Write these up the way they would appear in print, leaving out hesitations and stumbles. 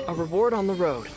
A reward on the road.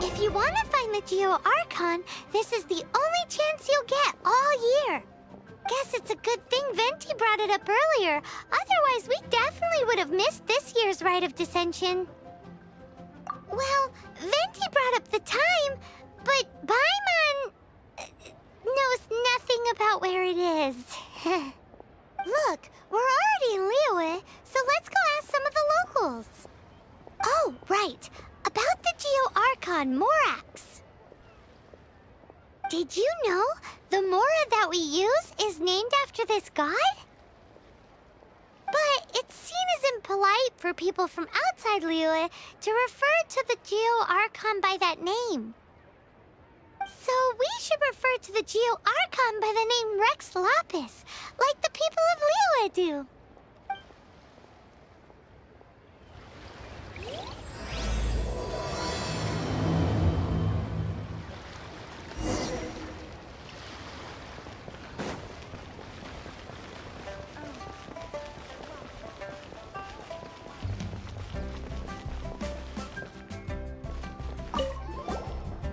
If you want to find the Geo Archon, this is the only chance you'll get all year. Guess it's a good thing Venti brought it up earlier. Otherwise, we definitely would have missed this year's Rite of Dissension. Well, Venti brought up the time, but Paimon knows nothing about where it is. Look, we're already in Liyue, so let's go ask some of the locals. Oh, right. About the Geo Archon Morax. Did you know the Mora that we use is named after this god? But it's seen as impolite for people from outside Liyue to refer to the Geo Archon by that name. So we should refer to the Geo Archon by the name Rex Lapis, like the people of Liyue do.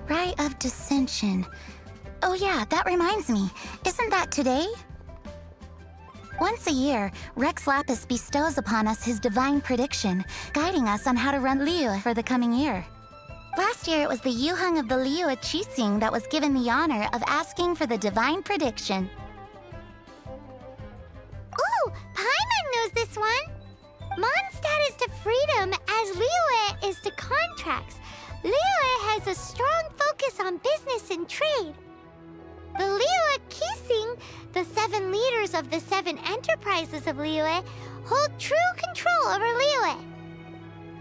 Rite of Dissension. Oh yeah, that reminds me. Isn't that today? Once a year, Rex Lapis bestows upon us his divine prediction, guiding us on how to run Liyue for the coming year. Last year, it was the Yuheng of the Liyue Qixing that was given the honor of asking for the divine prediction. Ooh, Paimon knows this one! Mondstadt is to freedom as Liyue contracts. Liyue has a strong focus on business and trade. The Liyue Qixing, the 7 leaders of the 7 enterprises of Liyue, hold true control over Liyue.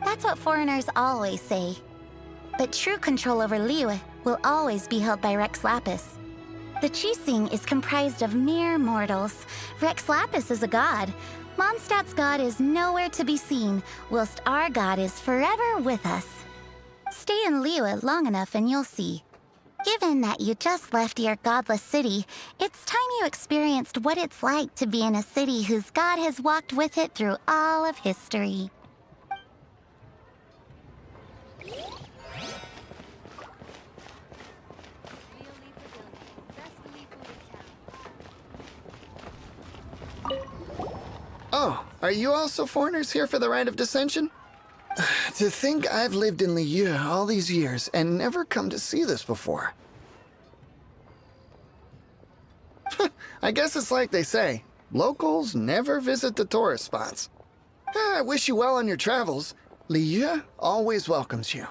That's what foreigners always say. But true control over Liyue will always be held by Rex Lapis. The Qixing is comprised of mere mortals. Rex Lapis is a god. Mondstadt's god is nowhere to be seen, whilst our god is forever with us. Stay in Liyue long enough and you'll see. Given that you just left your godless city, it's time you experienced what it's like to be in a city whose god has walked with it through all of history. Oh, are you also foreigners here for the Rite of Dissension? To think I've lived in Liyue all these years and never come to see this before. I guess it's like they say, locals never visit the tourist spots. I wish you well on your travels. Liyue always welcomes you.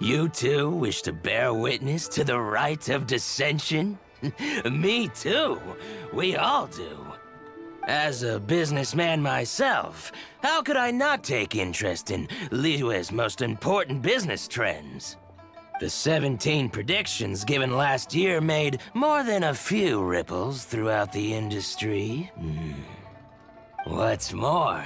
You too wish to bear witness to the rite of dissension? Me too. We all do. As a businessman myself, how could I not take interest in Liyue's most important business trends? The 17 predictions given last year made more than a few ripples throughout the industry. What's more,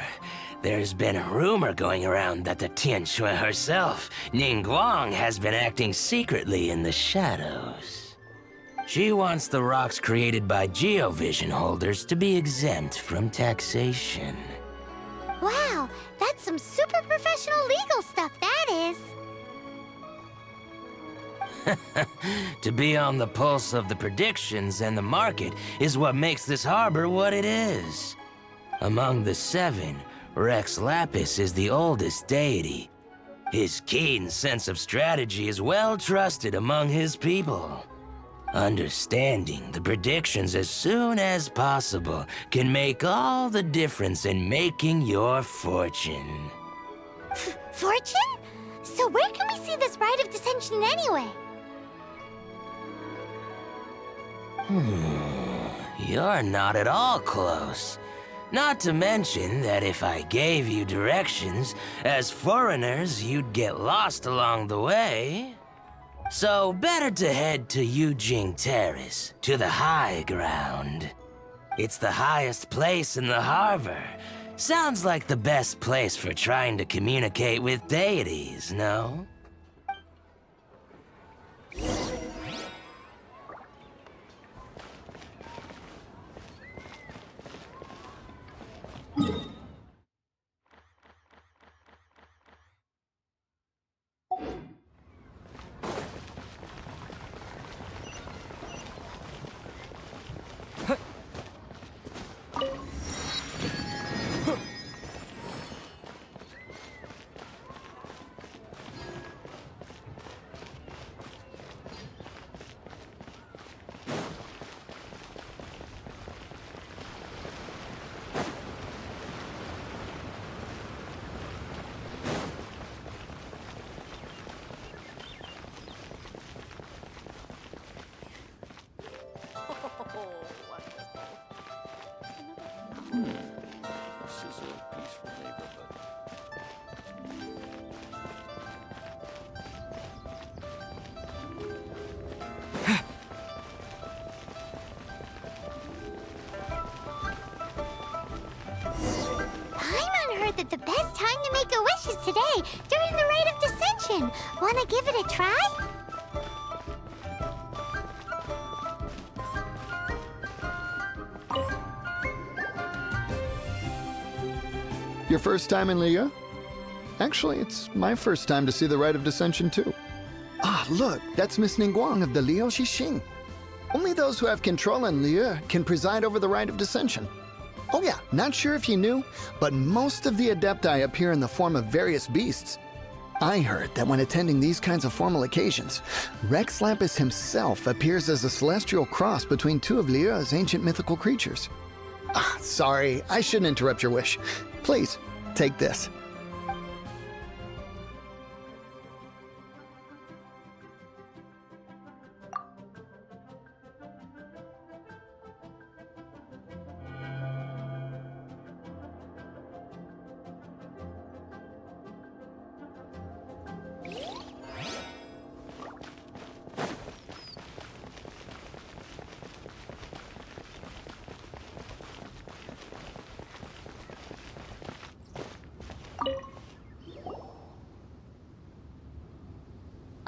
there's been a rumor going around that the Tianshui herself, Ningguang, has been acting secretly in the shadows. She wants the rocks created by geovision holders to be exempt from taxation. Wow, that's some super professional legal stuff, that is. To be on the pulse of the predictions and the market is what makes this harbor what it is. Among the 7, Rex Lapis is the oldest deity. His keen sense of strategy is well trusted among his people. Understanding the predictions as soon as possible can make all the difference in making your fortune. Fortune? So where can we see this Rite of Dissension anyway? You're not at all close. Not to mention that if I gave you directions, as foreigners, you'd get lost along the way. So better to head to Yujing Terrace, to the high ground. It's the highest place in the harbor. Sounds like the best place for trying to communicate with deities, no? This is a peaceful neighborhood. Paimon heard that the best time to make a wish is today, during the Rite of Dissension. Wanna give it a try? Your first time in Liyue? Actually, it's my first time to see the Rite of Dissension too. Ah, look, that's Miss Ningguang of the Liu Xixing. Only those who have control in Liyue can preside over the Rite of Dissension. Oh yeah, not sure if you knew, but most of the Adepti appear in the form of various beasts. I heard that when attending these kinds of formal occasions, Rex Lapis himself appears as a celestial cross between two of Lia's ancient mythical creatures. Ah, sorry, I shouldn't interrupt your wish. Please, take this.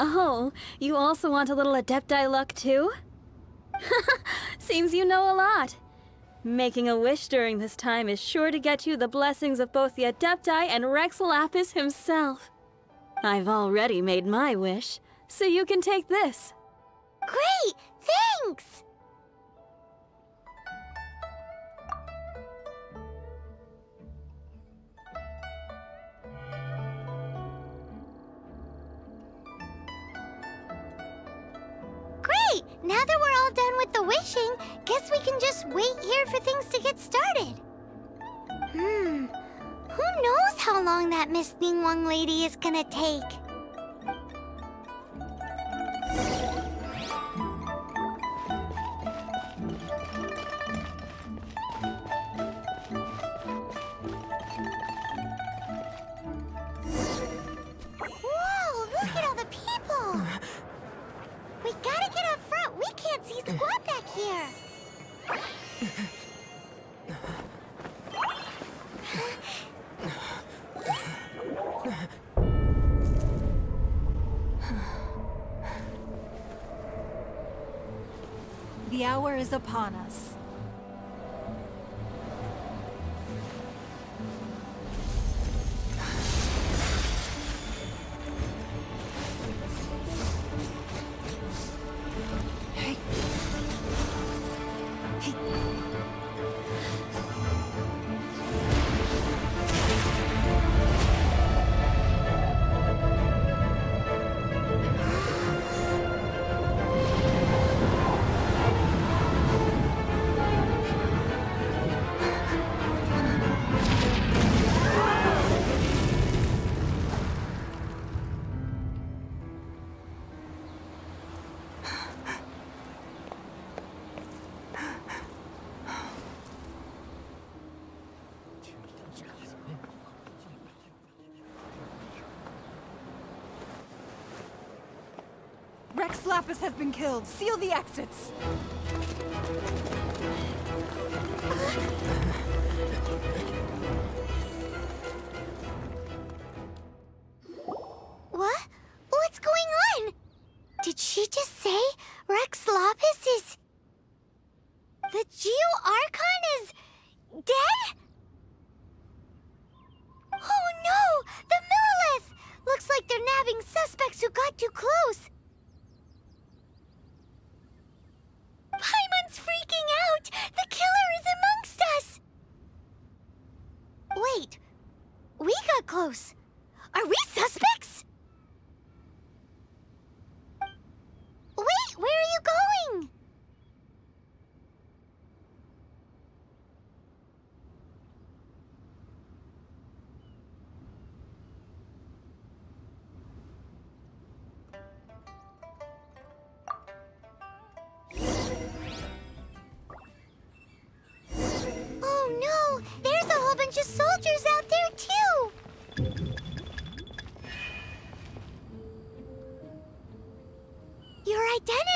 Oh, you also want a little Adepti luck too? Seems you know a lot. Making a wish during this time is sure to get you the blessings of both the Adepti and Rex Lapis himself. I've already made my wish, so you can take this. Great! Thanks! Great! Now that we're all done with the wishing, guess we can just wait here for things to get started. Who knows how long that Miss Ningguang lady is gonna take? Whoa, look at all the people! We gotta get up front. We can't see squat back here. The hour is upon us. Rex Lapis has been killed. Seal the exits. What? What's going on? Did she just say Rex Lapis is... The Geo-Archon is... dead? Oh no! The Millilith! Looks like they're nabbing suspects who got too close. Paimon's freaking out! The killer is amongst us! Wait. We got close. Are we suspects? Wait, where are you going? Oh no! There's a whole bunch of soldiers out there too! Your identity...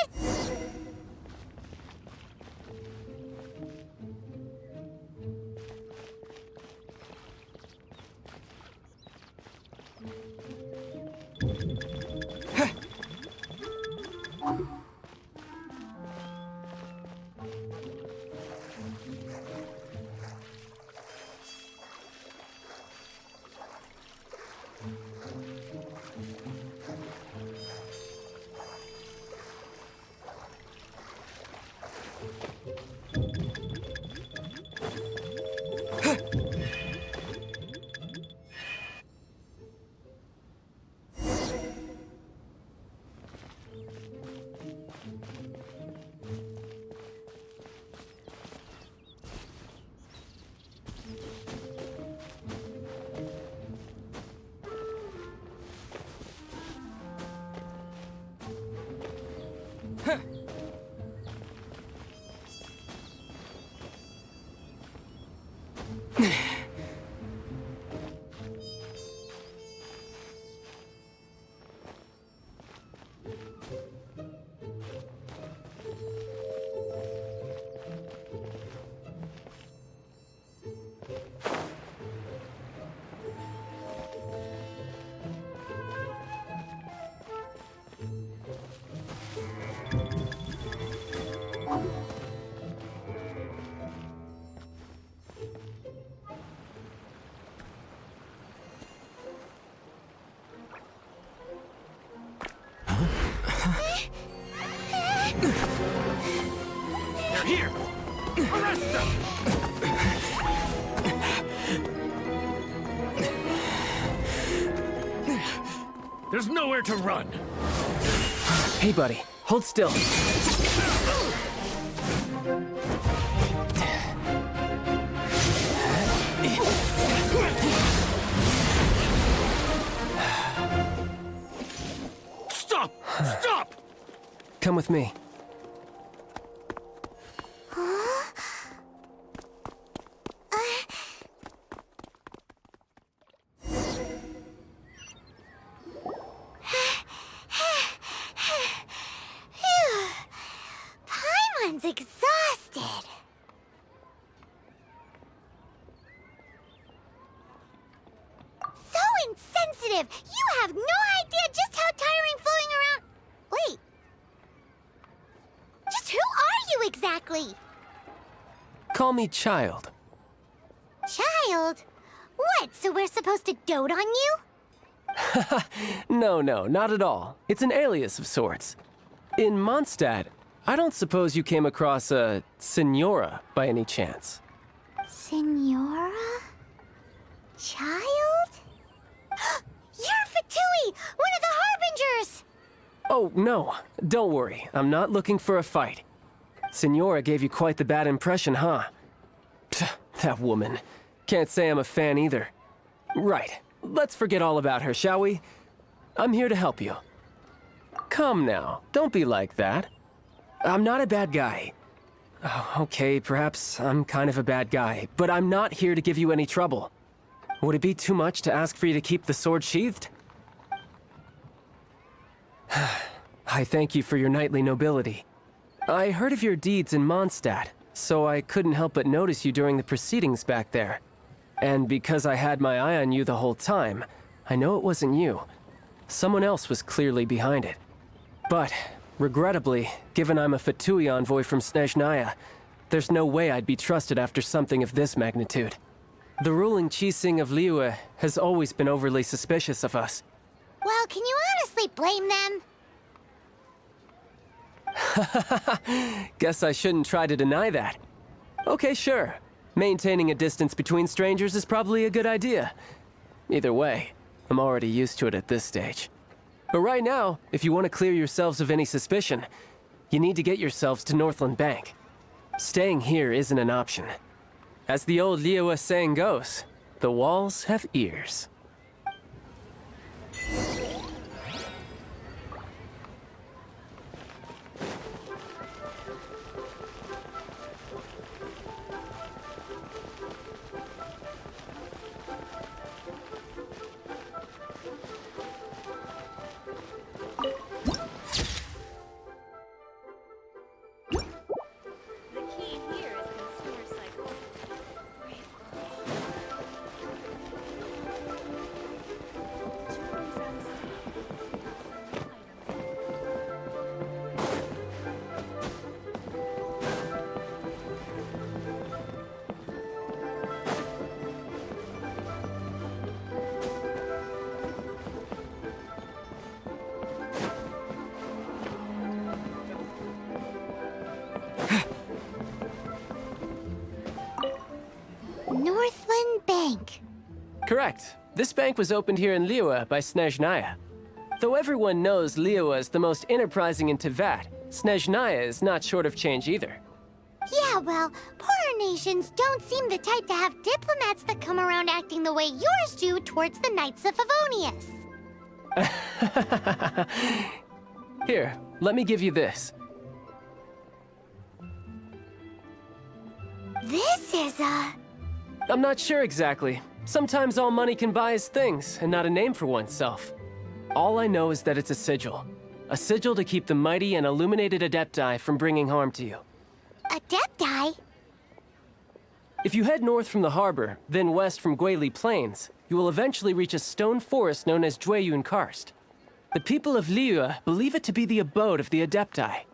Here! Arrest them! There's nowhere to run! Hey, buddy. Hold still. Stop! Stop! Come with me. Phew. Paimon's exhausted. So insensitive! You have no idea just how tiring floating around. Wait. Just who are you exactly? Call me Child. Child? What, so we're supposed to dote on you? No, not at all. It's an alias of sorts. In Mondstadt, I don't suppose you came across a Senora by any chance. Senora? Child? You're Fatui, one of the Harbingers! Oh, no. Don't worry. I'm not looking for a fight. Senora gave you quite the bad impression, huh? Pfft, that woman. Can't say I'm a fan either. Right. Let's forget all about her, shall we? I'm here to help you. Come now. Don't be like that. I'm not a bad guy. Oh, okay, perhaps I'm kind of a bad guy, but I'm not here to give you any trouble. Would it be too much to ask for you to keep the sword sheathed? I thank you for your knightly nobility. I heard of your deeds in Mondstadt, so I couldn't help but notice you during the proceedings back there. And because I had my eye on you the whole time, I know it wasn't you. Someone else was clearly behind it. But, regrettably, given I'm a Fatui envoy from Snezhnaya, there's no way I'd be trusted after something of this magnitude. The ruling Chising of Liyue has always been overly suspicious of us. Well, can you honestly blame them? Guess I shouldn't try to deny that. Okay, sure. Maintaining a distance between strangers is probably a good idea. Either way, I'm already used to it at this stage. But right now, if you want to clear yourselves of any suspicion, you need to get yourselves to Northland Bank. Staying here isn't an option. As the old Liyue saying goes, the walls have ears. Northland Bank. Correct. This bank was opened here in Liyue by Snezhnaya. Though everyone knows Liyue is the most enterprising in Teyvat, Snezhnaya is not short of change either. Yeah, well, poorer nations don't seem the type to have diplomats that come around acting the way yours do towards the Knights of Favonius. Here, let me give you this. This is a... I'm not sure exactly. Sometimes all money can buy is things, and not a name for oneself. All I know is that it's a sigil. A sigil to keep the mighty and illuminated Adepti from bringing harm to you. Adepti? If you head north from the harbor, then west from Guili Plains, you will eventually reach a stone forest known as Jueyun Karst. The people of Liyue believe it to be the abode of the Adepti.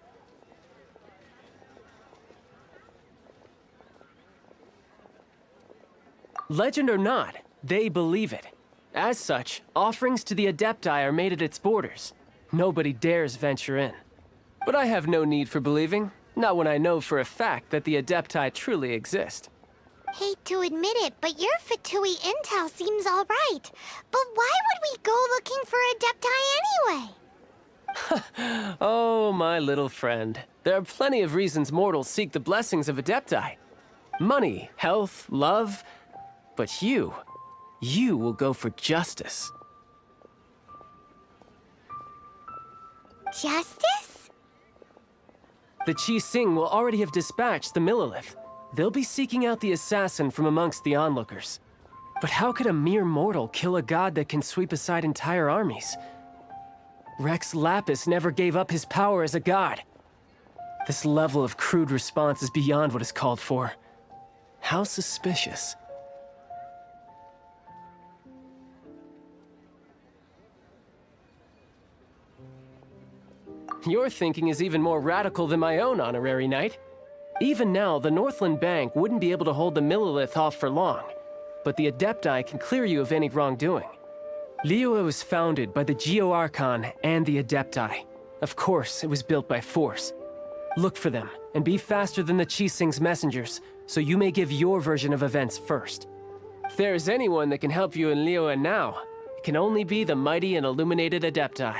Legend or not, they believe it. As such, offerings to the Adepti are made at its borders. Nobody dares venture in. But I have no need for believing. Not when I know for a fact that the Adepti truly exist. Hate to admit it, but your Fatui intel seems all right. But why would we go looking for Adepti anyway? Oh, my little friend. There are plenty of reasons mortals seek the blessings of Adepti. Money, health, love. But you will go for justice. Justice? The Qi Sing will already have dispatched the Millilith. They'll be seeking out the assassin from amongst the onlookers. But how could a mere mortal kill a god that can sweep aside entire armies? Rex Lapis never gave up his power as a god. This level of crude response is beyond what is called for. How suspicious. Your thinking is even more radical than my own, Honorary Knight. Even now, the Northland Bank wouldn't be able to hold the Millilith off for long, but the Adepti can clear you of any wrongdoing. Liyue was founded by the Geo-Archon and the Adepti. Of course, it was built by force. Look for them, and be faster than the Qi Sing's messengers, so you may give your version of events first. If there is anyone that can help you in Liyue now, it can only be the mighty and illuminated Adepti.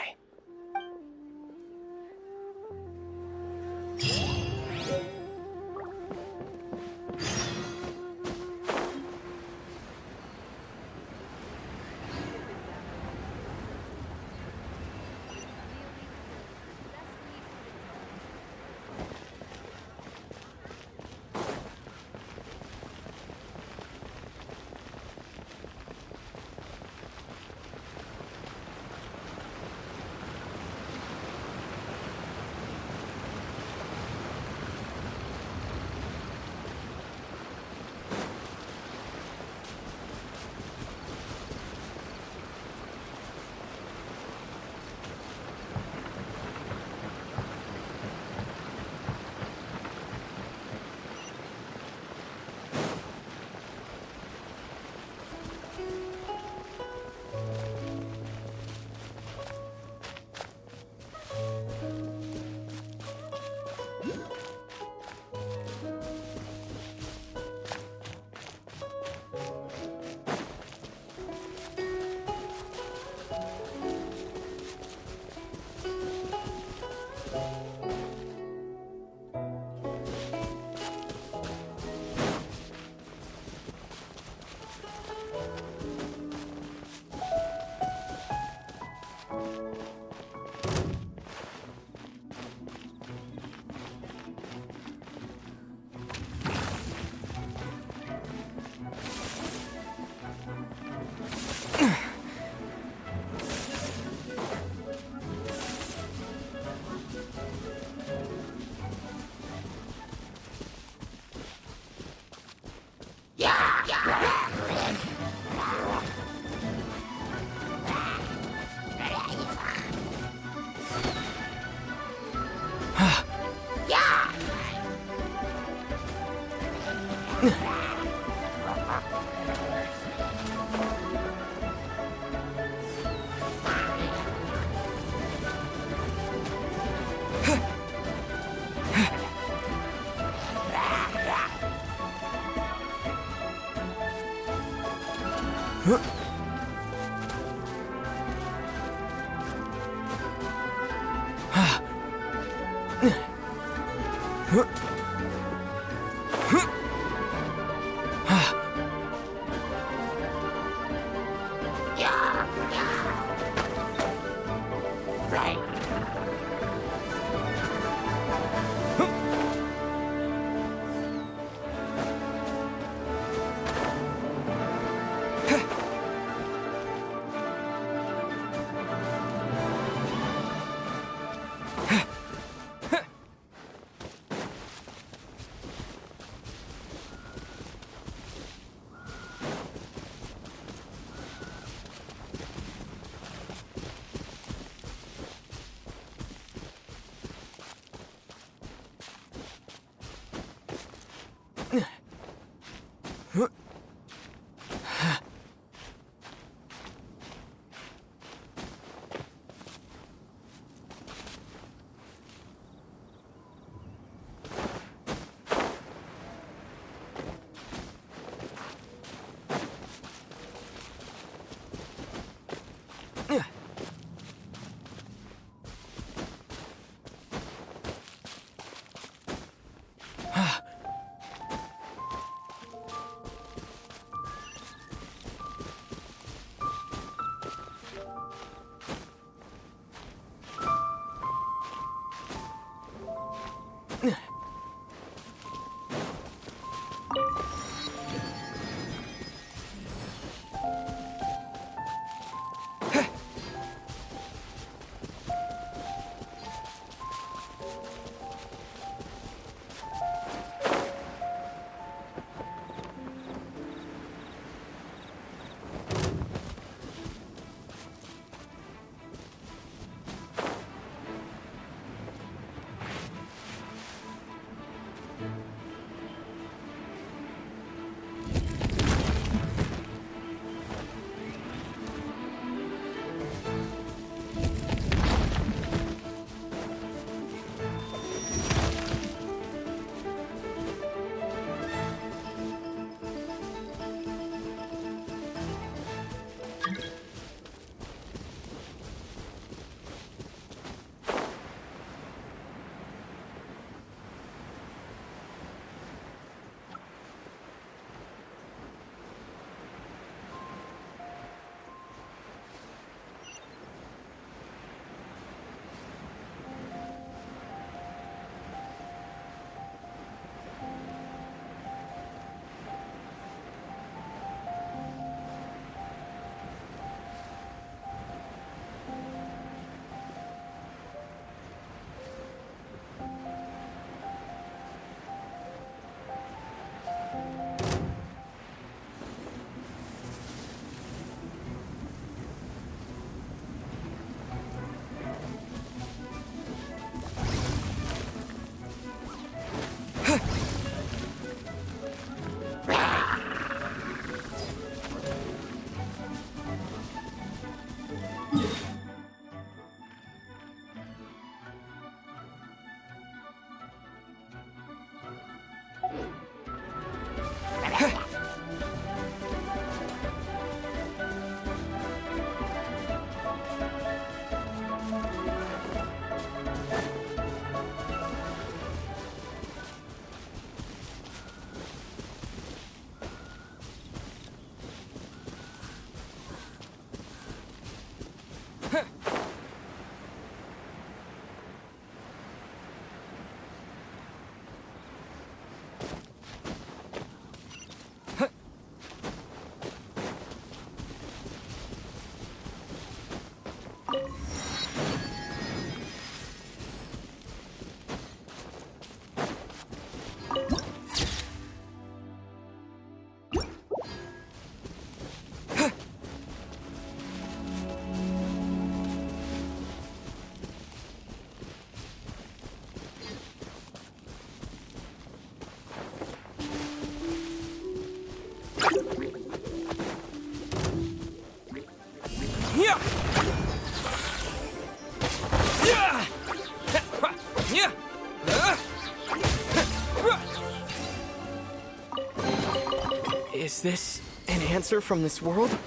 Is this an answer from this world?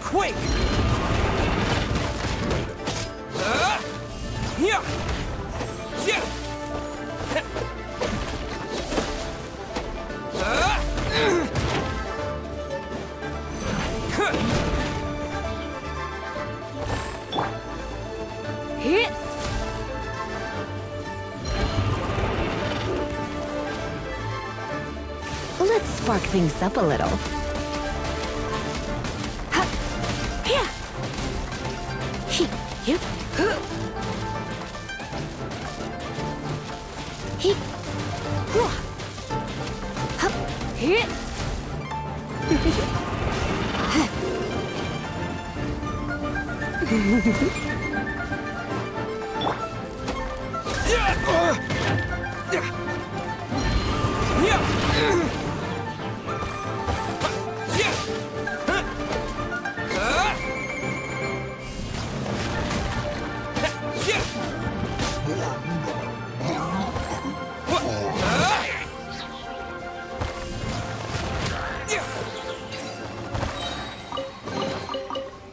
Quake! Let's spark things up a little.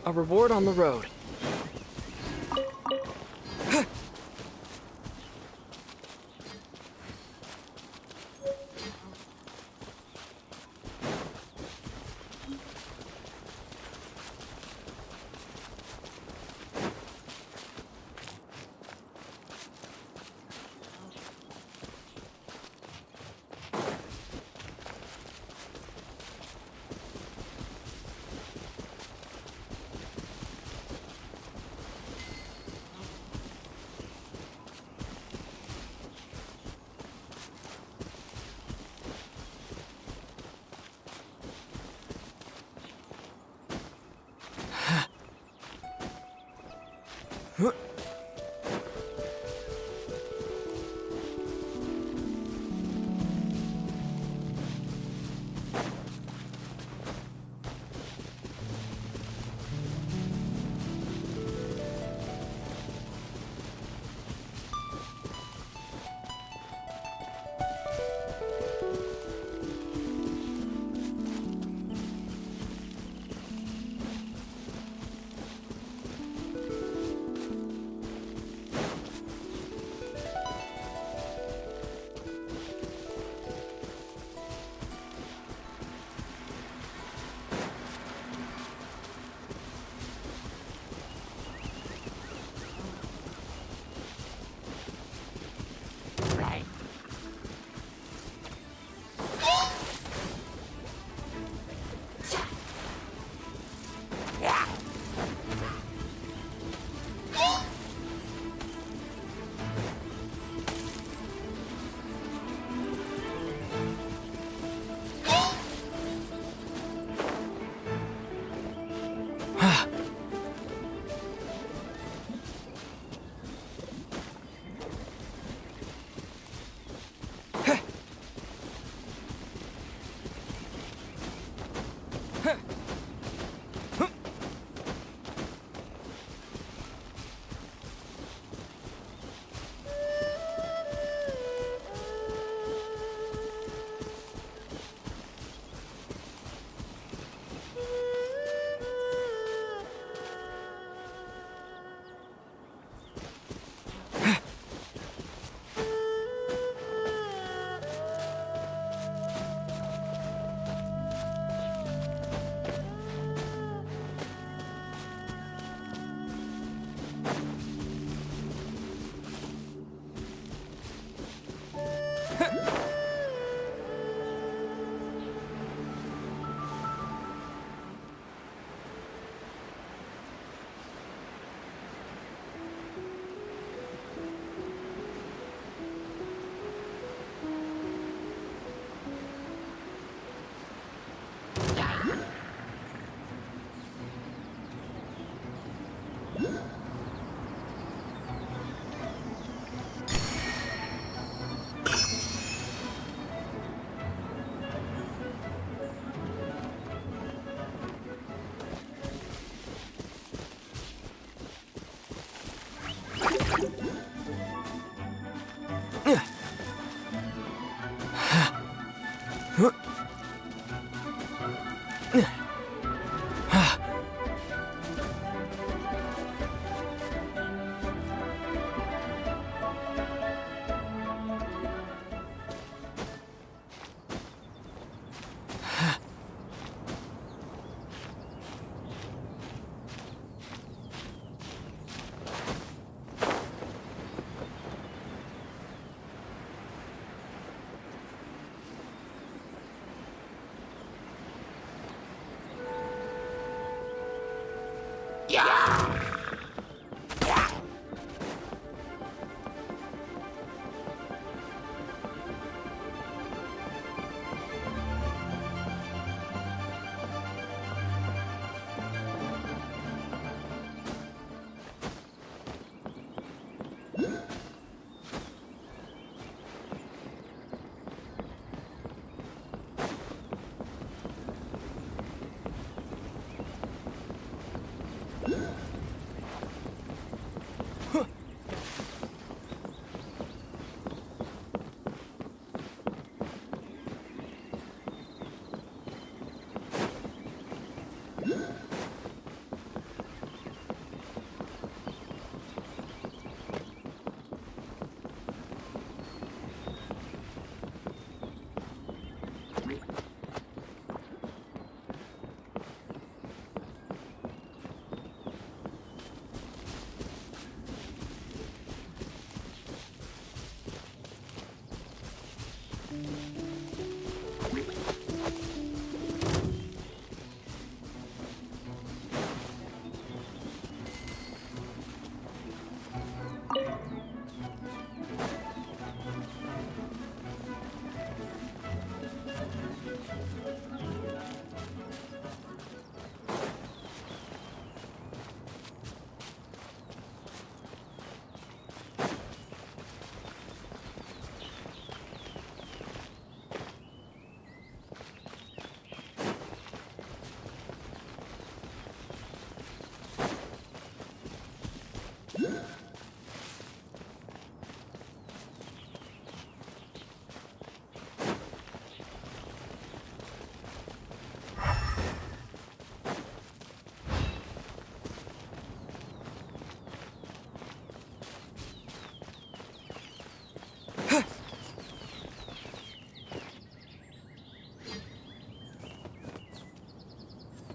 A reward on the road.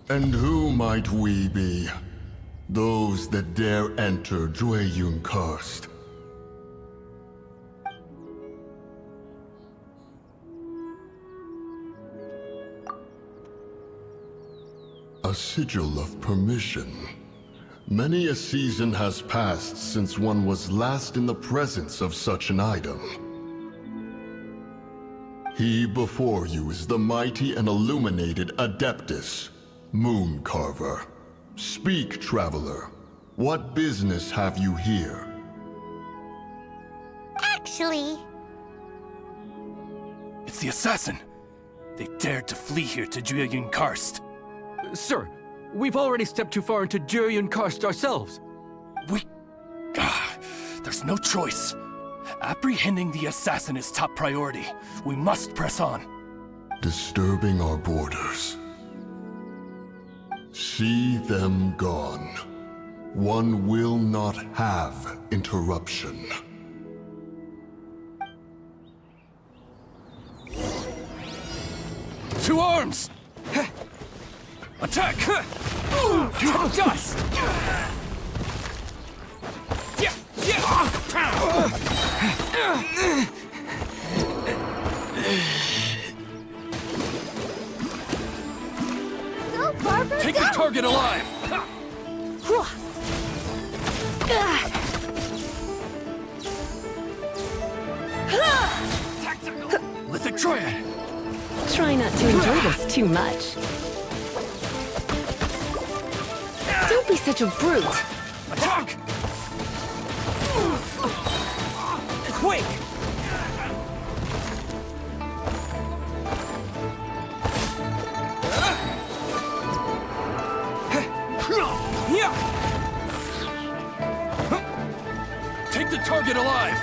And who might we be? Those that dare enter Jueyun Karst. A sigil of permission. Many a season has passed since one was last in the presence of such an item. He before you is the mighty and illuminated Adeptus, Moon Carver. Speak, traveler. What business have you here? Actually... It's the assassin! They dared to flee here to Jueyun Karst. Sir, we've already stepped too far into Jueyun Karst ourselves. There's no choice. Apprehending the assassin is top priority. We must press on. Disturbing our borders. See them gone. One will not have interruption. To arms! Attack! Dust! Go, Barber, Take go! the target alive! Lithic Triad! Try not to enjoy this too much. Don't be such a brute. Attack! Quick! Take the target alive!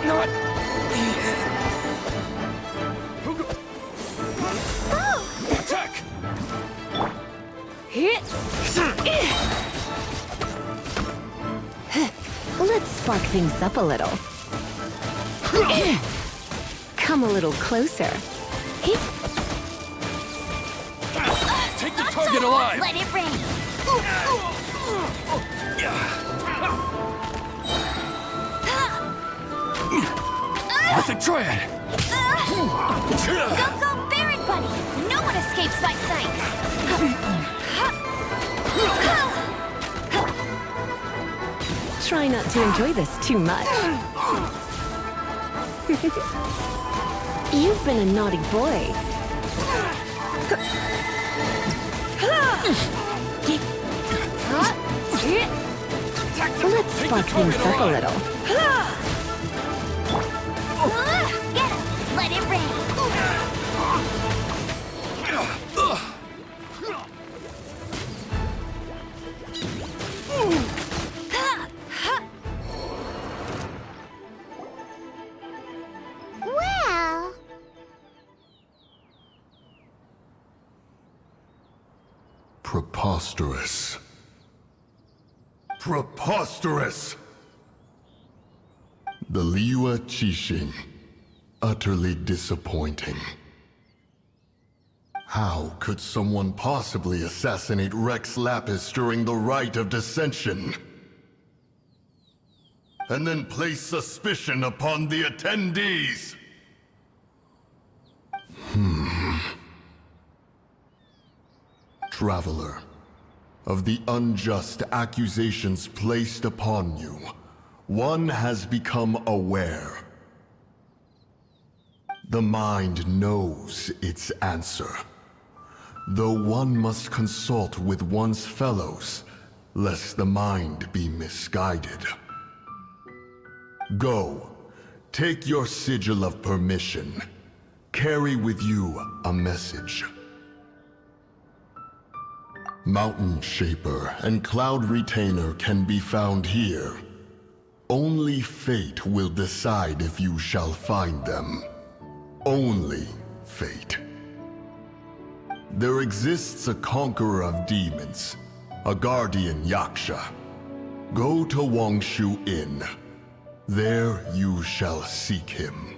not... Attack! Let's spark things up a little. Come a little closer. Take the target alive! Let it rain! Mythic Triad! Go, Barret Buddy! No one escapes my sight! Try not to enjoy this too much. You've been a naughty boy. Let's spark things up a little. Get him! Let it rain! Well... Preposterous. Preposterous! The Liyue Qixing. Utterly disappointing. How could someone possibly assassinate Rex Lapis during the Rite of Dissension? And then place suspicion upon the attendees? Traveler, of the unjust accusations placed upon you, one has become aware. The mind knows its answer, though one must consult with one's fellows, lest the mind be misguided. Go, take your sigil of permission. Carry with you a message. Mountain Shaper and Cloud Retainer can be found here. Only fate will decide if you shall find them. Only fate. There exists a conqueror of demons, a guardian Yaksha. Go to Wangshu Inn. There you shall seek him.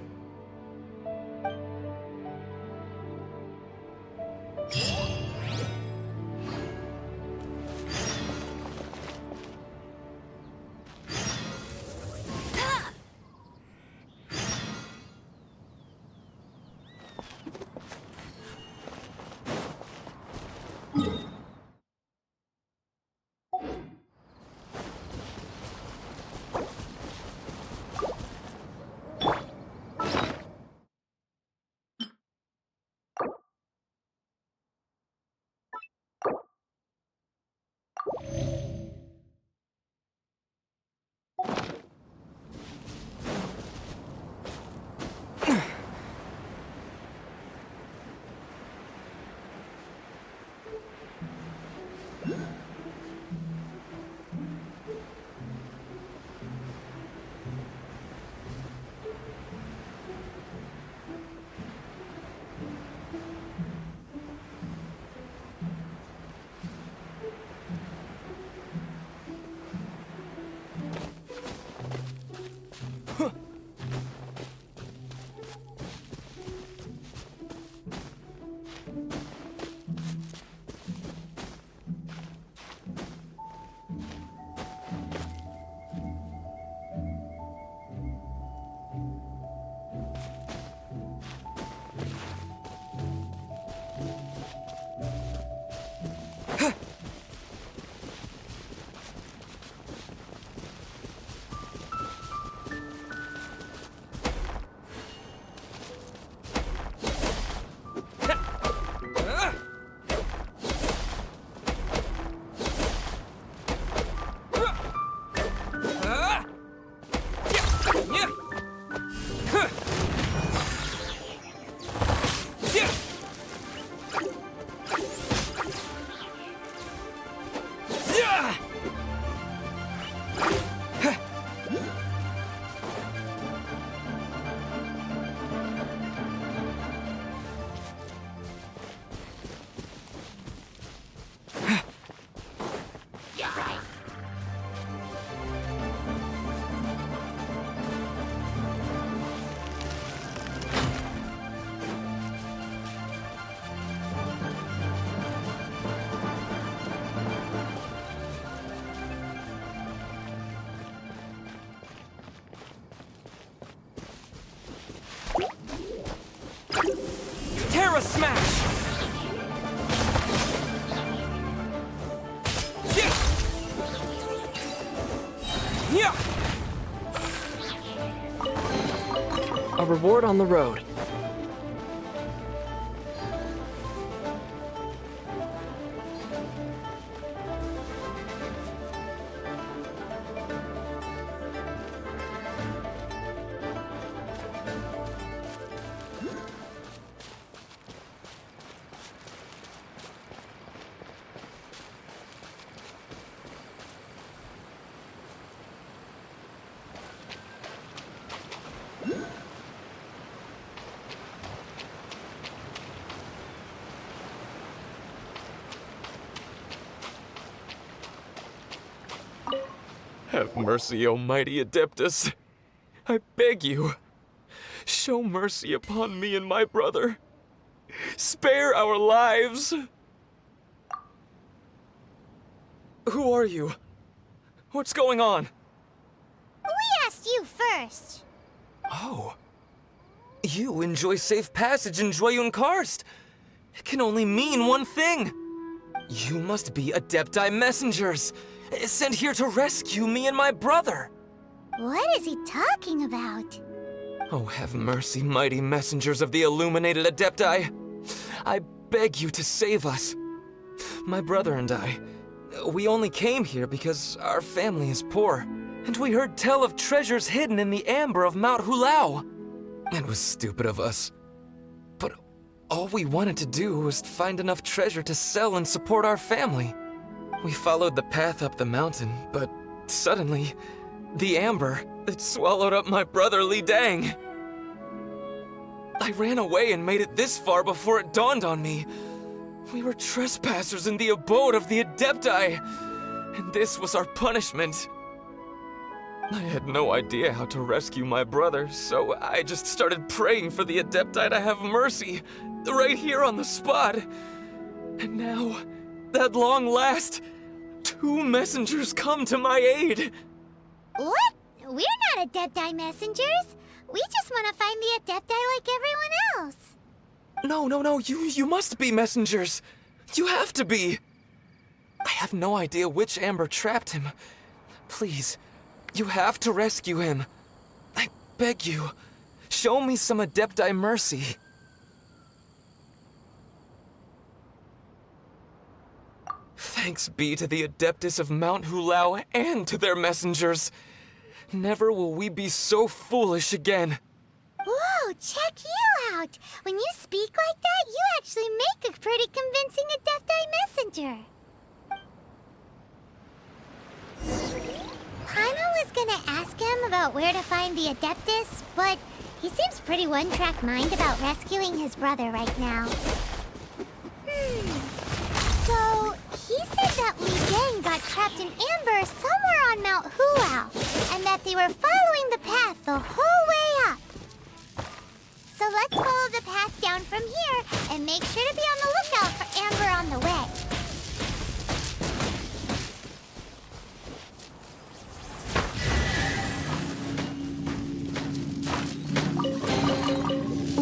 Ultra Smash! Yeah! A reward on the road. Have mercy, O mighty Adeptus. I beg you, show mercy upon me and my brother. Spare our lives! Who are you? What's going on? We asked you first. Oh. You enjoy safe passage in Joyun Karst. It can only mean one thing. You must be Adepti messengers, sent here to rescue me and my brother. What is he talking about? Oh, have mercy, mighty messengers of the illuminated Adepti. I beg you to save us. My brother and I, we only came here because our family is poor, and we heard tell of treasures hidden in the amber of Mount Hulao. It was stupid of us. But all we wanted to do was find enough treasure to sell and support our family. We followed the path up the mountain, but suddenly, the amber, it swallowed up my brother Li Dang. I ran away and made it this far before it dawned on me. We were trespassers in the abode of the Adepti, and this was our punishment. I had no idea how to rescue my brother, so I just started praying for the Adepti to have mercy, right here on the spot. And now, at long last, 2 messengers come to my aid. What? We're not Adepti messengers. We just want to find the Adepti like everyone else. No, you must be messengers. You have to be. I have no idea which amber trapped him. Please, you have to rescue him. I beg you, show me some Adepti mercy. Thanks be to the Adeptus of Mount Hulao and to their messengers. Never will we be so foolish again. Whoa, check you out! When you speak like that, you actually make a pretty convincing Adepti messenger. Paimon was gonna ask him about where to find the Adeptus, but he seems pretty one-track mind about rescuing his brother right now. So, he said that Li Dang got trapped in amber somewhere on Mount Hulao, and that they were following the path the whole way up. So let's follow the path down from here and make sure to be on the lookout for amber on the way.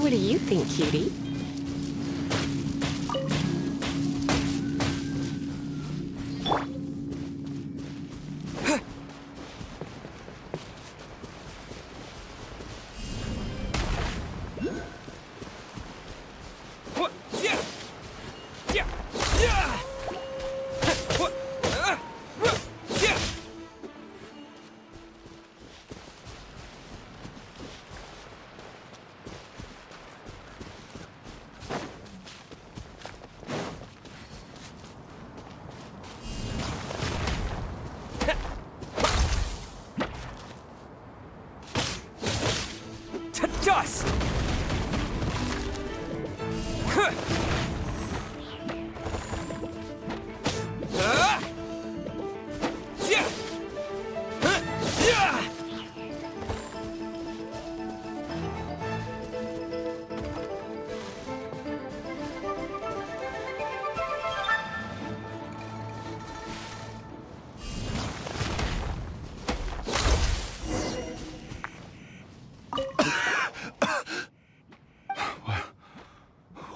What do you think, cutie?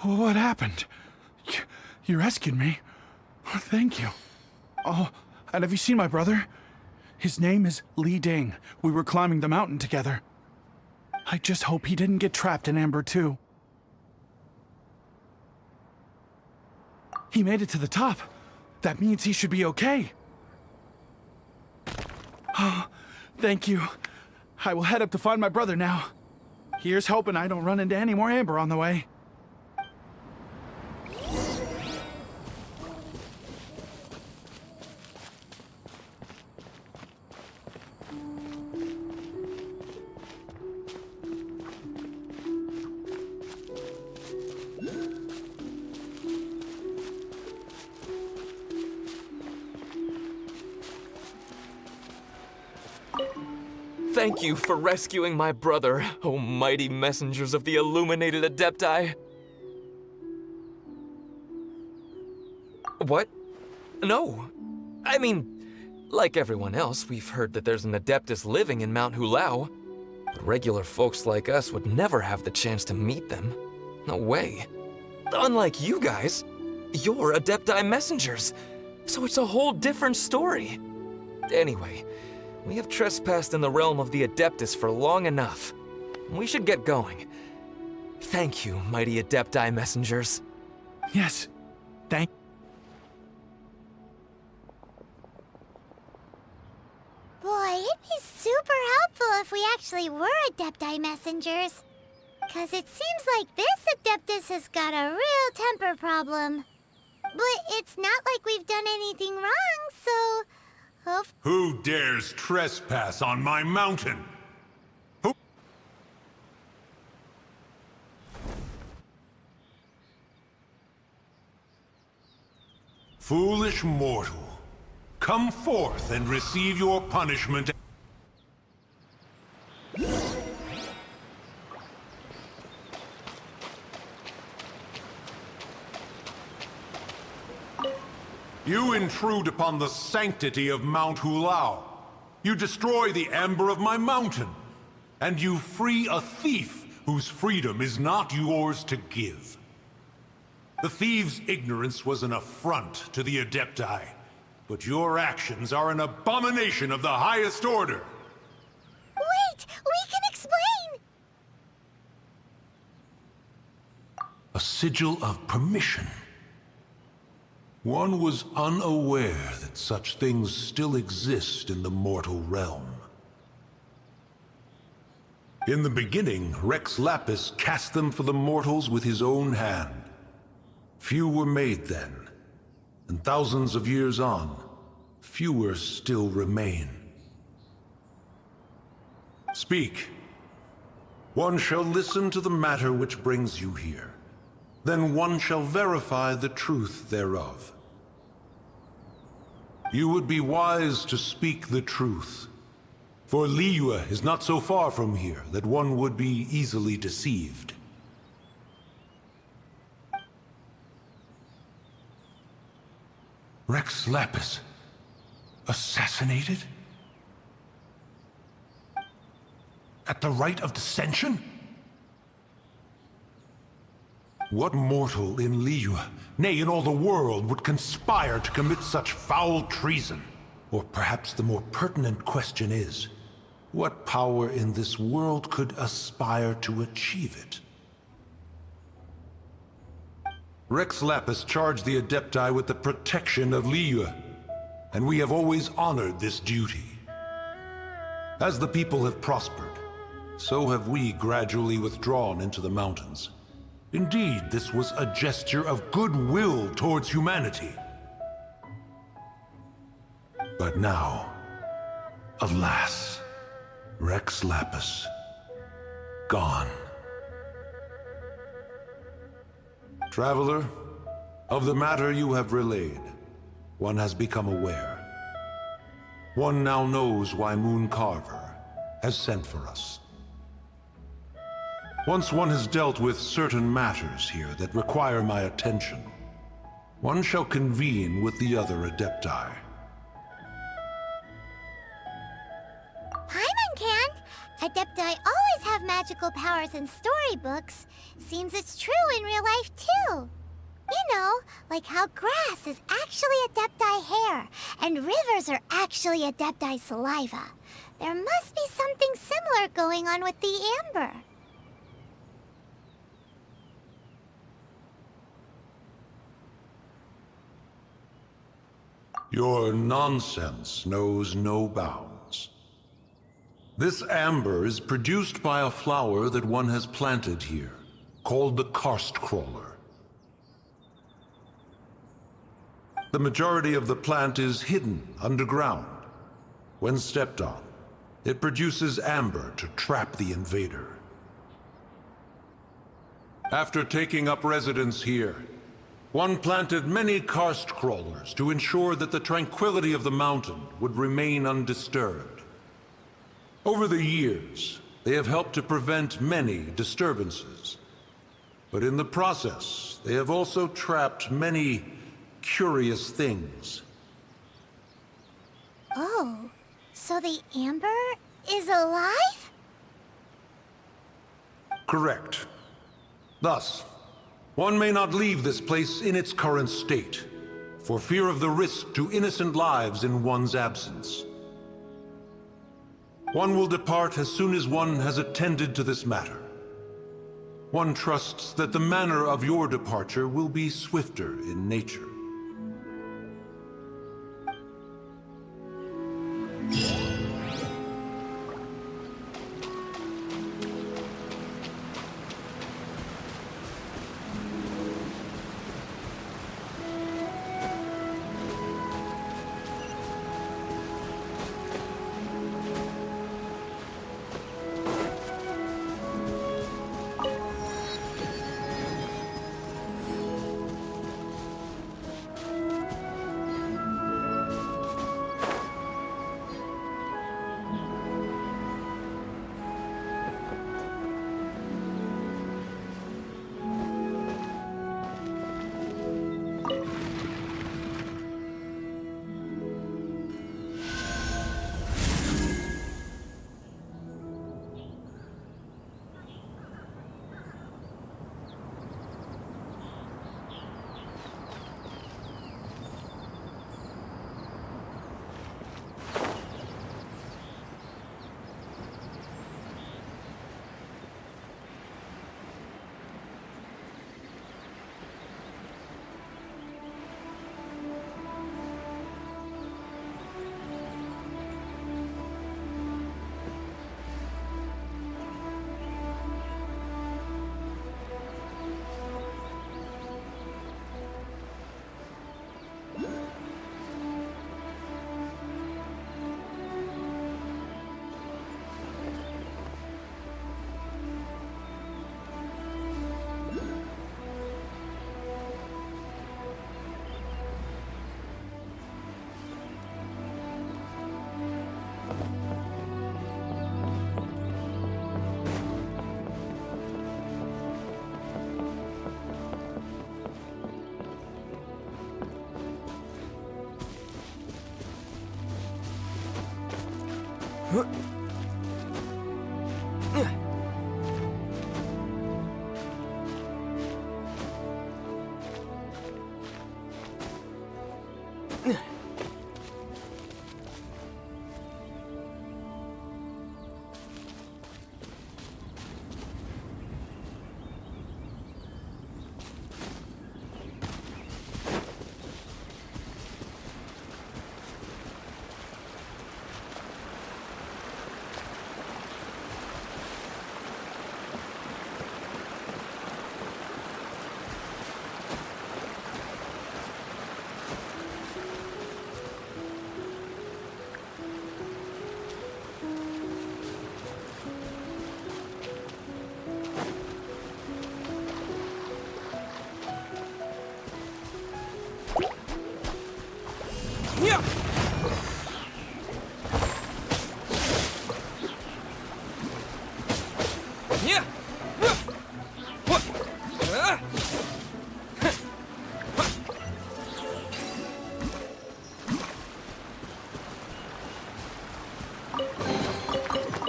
What happened? You rescued me. Thank you. Oh, and have you seen my brother? His name is Li Ding. We were climbing the mountain together. I just hope he didn't get trapped in Amber too. He made it to the top. That means he should be okay. Oh, thank you. I will head up to find my brother now. Here's hoping I don't run into any more Amber on the way. Thank you for rescuing my brother, O mighty messengers of the illuminated Adepti. What? No. I mean, like everyone else, we've heard that there's an Adeptus living in Mount Hulao. But regular folks like us would never have the chance to meet them. No way. Unlike you guys, you're Adepti messengers, so it's a whole different story. Anyway, we have trespassed in the realm of the Adeptus for long enough. We should get going. Thank you, mighty Adepti messengers. Yes, thank you. Boy, it'd be super helpful if we actually were Adepti messengers. 'Cause it seems like this Adeptus has got a real temper problem. But it's not like we've done anything wrong, so... Who dares trespass on my mountain? Who? Foolish mortal, come forth and receive your punishment. You intrude upon the sanctity of Mount Hulao. You destroy the amber of my mountain. And you free a thief whose freedom is not yours to give. The thief's ignorance was an affront to the Adepti, but your actions are an abomination of the highest order. Wait! We can explain! A sigil of permission. One was unaware that such things still exist in the mortal realm. In the beginning, Rex Lapis cast them for the mortals with his own hand. Few were made then, and thousands of years on, fewer still remain. Speak. One shall listen to the matter which brings you here. Then one shall verify the truth thereof. You would be wise to speak the truth, for Liyue is not so far from here that one would be easily deceived. Rex Lapis, assassinated? At the rite of dissension? What mortal in Liyue, nay, in all the world, would conspire to commit such foul treason? Or perhaps the more pertinent question is, what power in this world could aspire to achieve it? Rex Lapis charged the Adepti with the protection of Liyue, and we have always honored this duty. As the people have prospered, so have we gradually withdrawn into the mountains. Indeed, this was a gesture of goodwill towards humanity. But now, alas, Rex Lapis, gone. Traveler, of the matter you have relayed, one has become aware. One now knows why Moon Carver has sent for us. Once one has dealt with certain matters here that require my attention, one shall convene with the other Adepti. Paimon can! Adepti always have have magical powers in storybooks, seems it's true in real life too. You know, like how grass is actually Adepti hair, and rivers are actually Adepti saliva. There must be something similar going on with the amber. Your nonsense knows no bounds. This amber is produced by a flower that one has planted here, called the karst crawler. The majority of the plant is hidden underground. When stepped on, it produces amber to trap the invader. After taking up residence here, one planted many karst crawlers to ensure that the tranquility of the mountain would remain undisturbed. Over the years, they have helped to prevent many disturbances. But in the process, they have also trapped many curious things. Oh, so the amber is alive? Correct. Thus, one may not leave this place in its current state, for fear of the risk to innocent lives in one's absence. One will depart as soon as one has attended to this matter. One trusts that the manner of your departure will be swifter in nature.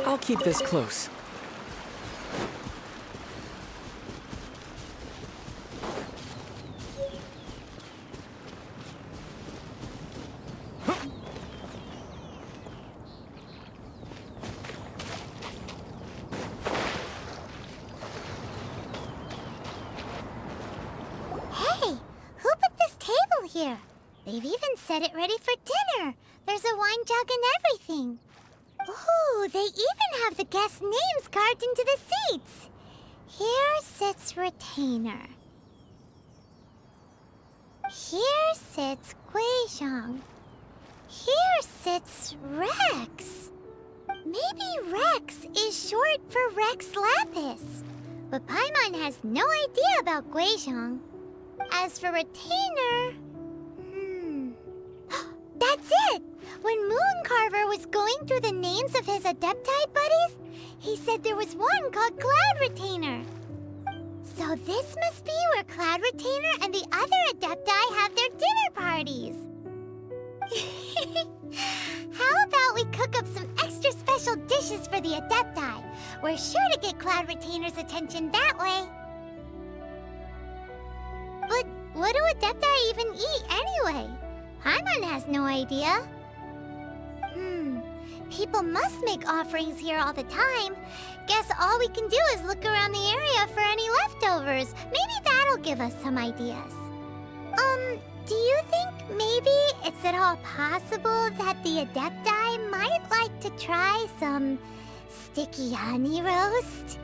I'll keep this close. here. They've even set it ready for dinner. There's a wine jug and everything. Ooh, they even have the guest names carved into the seats. Here sits Retainer. Here sits Guizhong. Here sits Rex. Maybe Rex is short for Rex Lapis. But Paimon has no idea about Guizhong. As for Retainer... That's it! When Mooncarver was going through the names of his Adepti buddies, he said there was one called Cloud Retainer. So this must be where Cloud Retainer and the other Adepti have their dinner parties. How about we cook up some extra special dishes for the Adepti? We're sure to get Cloud Retainer's attention that way. But what do Adepti even eat anyway? Paimon has no idea. People must make offerings here all the time. Guess all we can do is look around the area for any leftovers. Maybe that'll give us some ideas. Do you think maybe it's at all possible that the Adepti might like to try some sticky honey roast?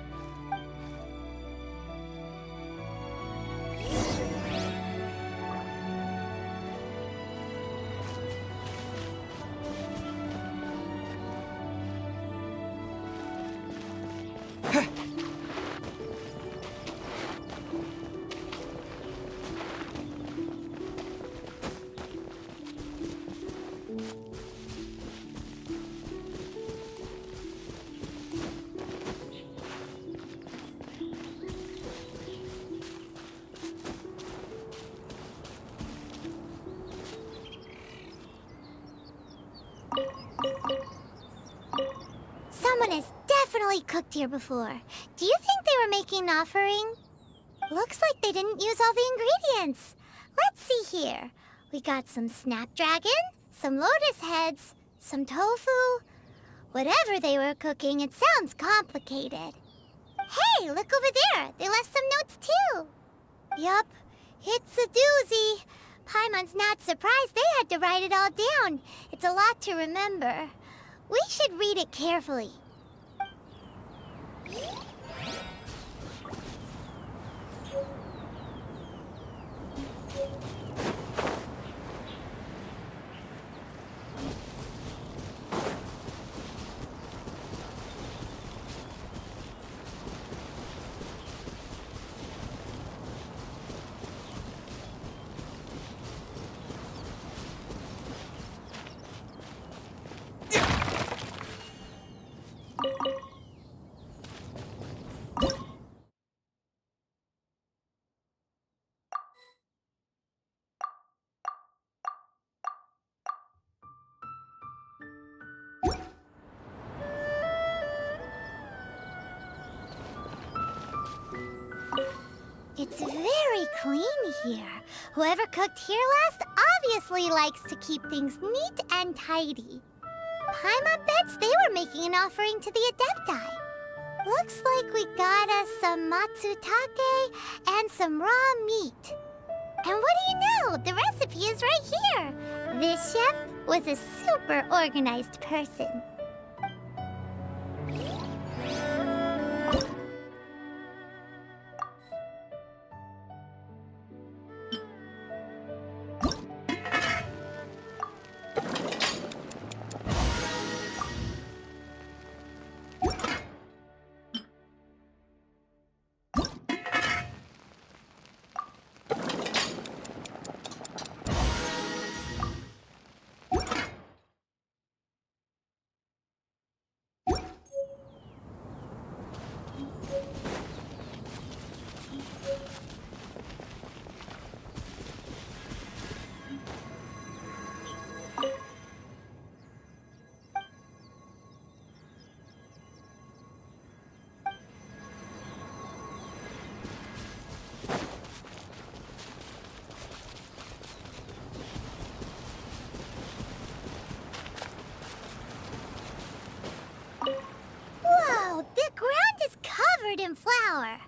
Someone has definitely cooked here before. Do you think they were making an offering? Looks like they didn't use all the ingredients. Let's see here. We got some snapdragon, some lotus heads, some tofu. Whatever they were cooking, it sounds complicated. Hey, look over there. They left some notes too. Yup, it's a doozy. Paimon's not surprised they had to write it all down. It's a lot to remember. We should read it carefully. It's very clean here. Whoever cooked here last obviously likes to keep things neat and tidy. Paimon bets they were making an offering to the Adepti. Looks like we got us some matsutake and some raw meat. And what do you know? The recipe is right here. This chef was a super organized person. In flour.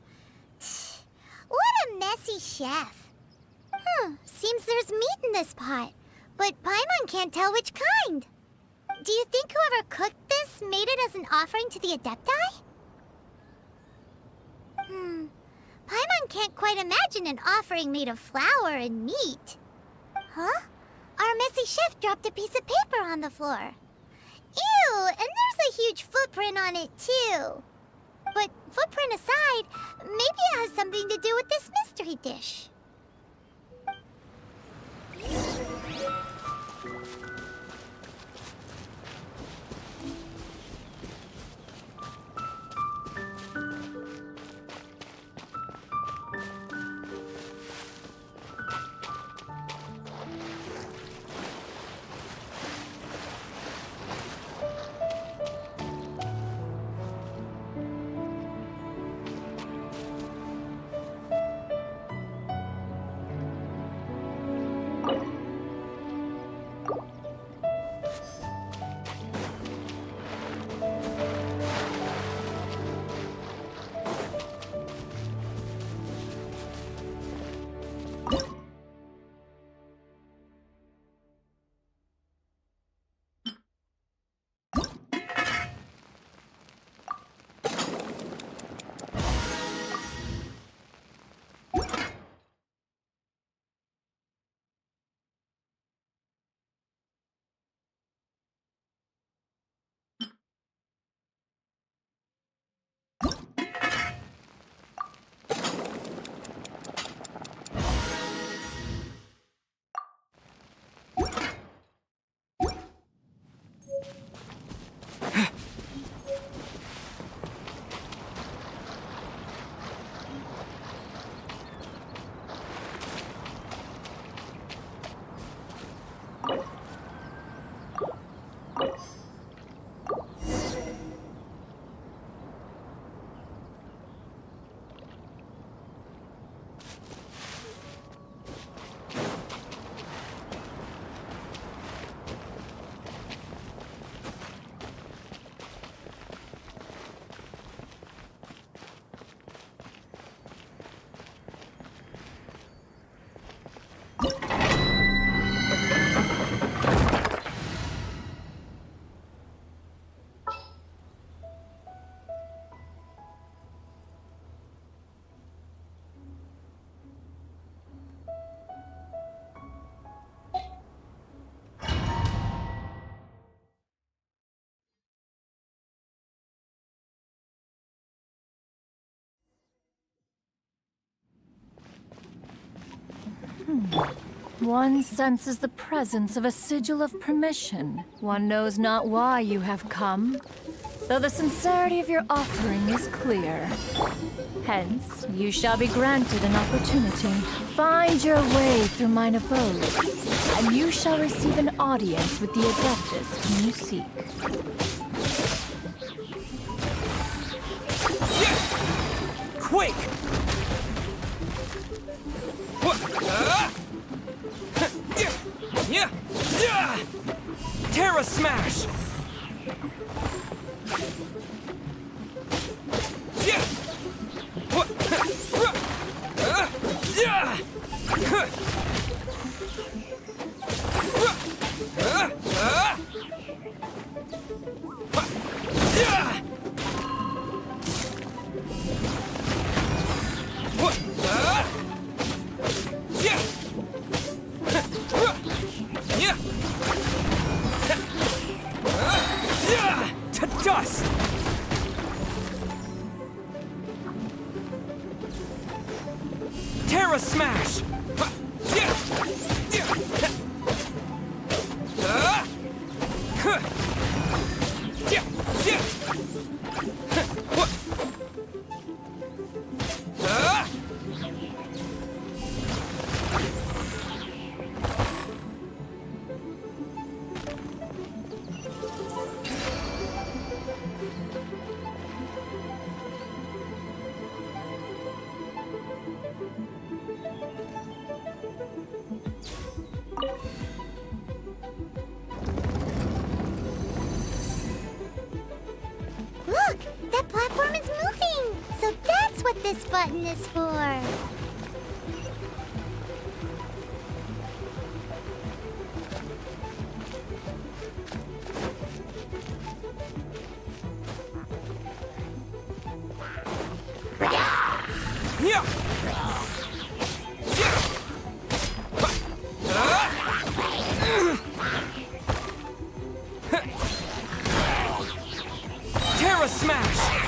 What a messy chef. Seems there's meat in this pot. But Paimon can't tell which kind. Do you think whoever cooked this made it as an offering to the Adepti? Paimon can't quite imagine an offering made of flour and meat. Huh? Our messy chef dropped a piece of paper on the floor. Ew, and there's a huge footprint on it, too. But footprint aside, maybe it has something to do with this mystery dish. One senses the presence of a sigil of permission. One knows not why you have come, though the sincerity of your offering is clear. Hence, you shall be granted an opportunity. Find your way through mine abode, and you shall receive an audience with the Adeptus whom you seek. Quake! Terra Smash! To dust! Terra Smash! Look! That platform is moving! So that's what this button is for! Terra Smash!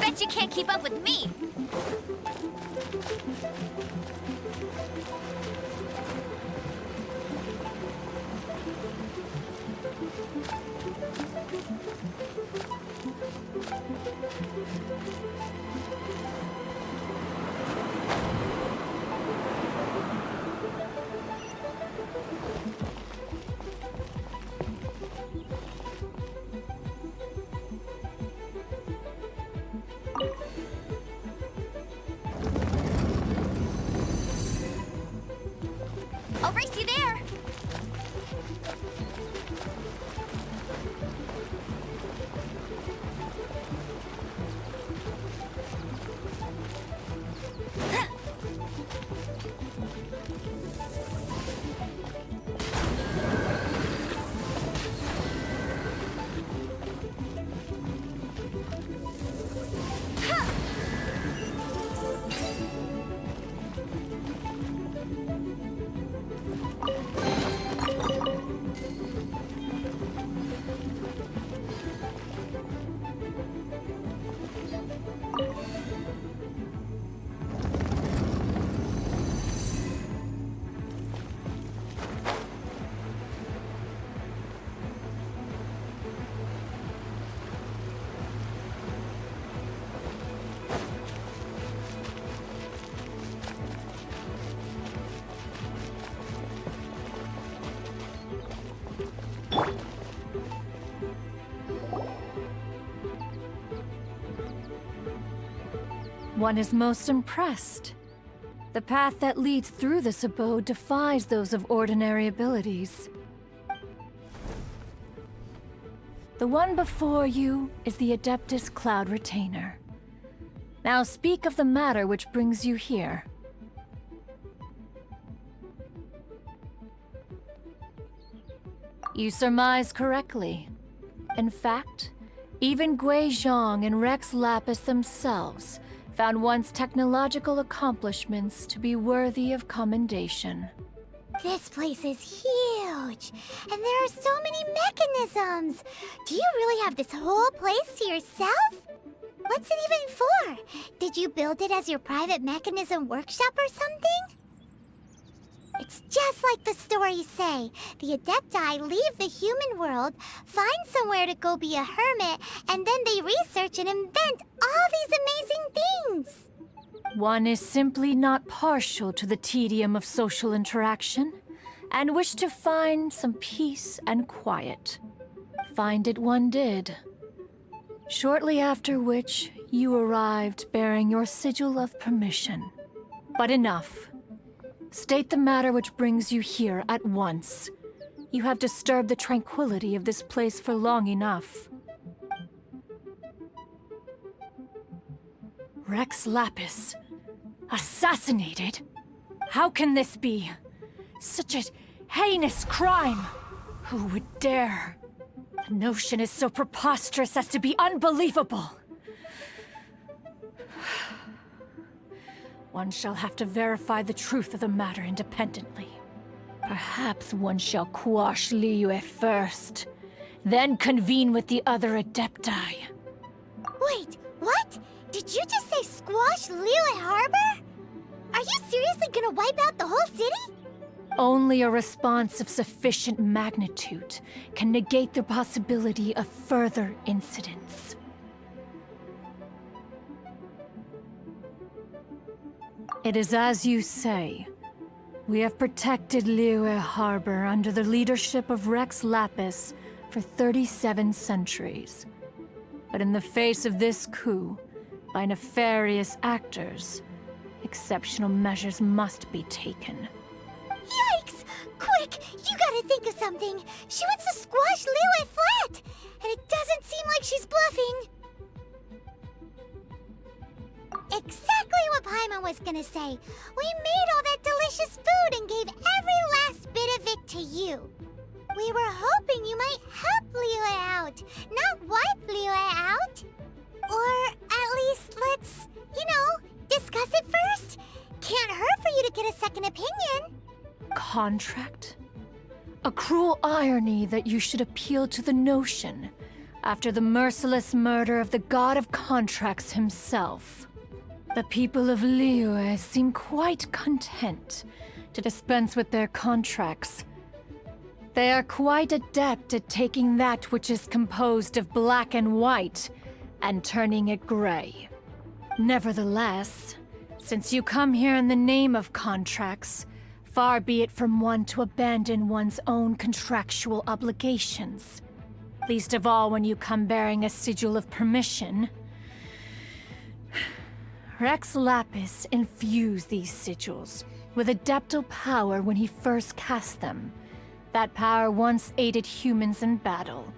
Bet you can't keep up with me! I'll race you there! One is most impressed. The path that leads through this abode defies those of ordinary abilities. The one before you is the Adeptus Cloud Retainer. Now speak of the matter which brings you here. You surmise correctly. In fact, even Gui Zhang and Rex Lapis themselves found one's technological accomplishments to be worthy of commendation. This place is huge, and there are so many mechanisms. Do you really have this whole place to yourself? What's it even for? Did you build it as your private mechanism workshop or something? It's just like the stories say. The Adepti leave the human world, find somewhere to go be a hermit, and then they research and invent all these amazing things. One is simply not partial to the tedium of social interaction, and wished to find some peace and quiet. Find it one did. Shortly after which, you arrived bearing your sigil of permission. But enough. State the matter which brings you here at once. You have disturbed the tranquility of this place for long enough. Rex Lapis. Assassinated? How can this be? Such a heinous crime! Who would dare? The notion is so preposterous as to be unbelievable. One shall have to verify the truth of the matter independently. Perhaps one shall quash Liyue first, then convene with the other Adepti. Wait, what? Did you just say squash Liyue Harbor? Are you seriously gonna wipe out the whole city? Only a response of sufficient magnitude can negate the possibility of further incidents. It is as you say. We have protected Liyue Harbor under the leadership of Rex Lapis for 37 centuries. But in the face of this coup, by nefarious actors, exceptional measures must be taken. Yikes! Quick, you gotta think of something. She wants to squash Liyue flat, and it doesn't seem like she's bluffing. Exactly what Paimon was gonna say. We made all that delicious food and gave every last bit of it to you. We were hoping you might help Liyue out, not wipe Liyue out. Or at least let's, discuss it first. Can't hurt for you to get a second opinion. Contract? A cruel irony that you should appeal to the notion after the merciless murder of the god of contracts himself. The people of Liyue seem quite content to dispense with their contracts. They are quite adept at taking that which is composed of black and white and turning it gray. Nevertheless, since you come here in the name of contracts, far be it from one to abandon one's own contractual obligations. Least of all when you come bearing a sigil of permission. Rex Lapis infused these sigils with adeptal power when he first cast them. That power once aided humans in battle.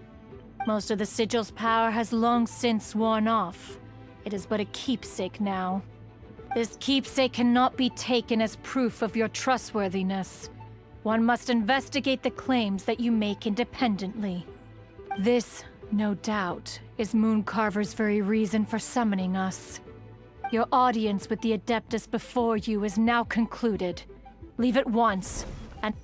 Most of the sigil's power has long since worn off. It is but a keepsake now. This keepsake cannot be taken as proof of your trustworthiness. One must investigate the claims that you make independently. This, no doubt, is Mooncarver's very reason for summoning us. Your audience with the Adeptus before you is now concluded. Leave at once, and...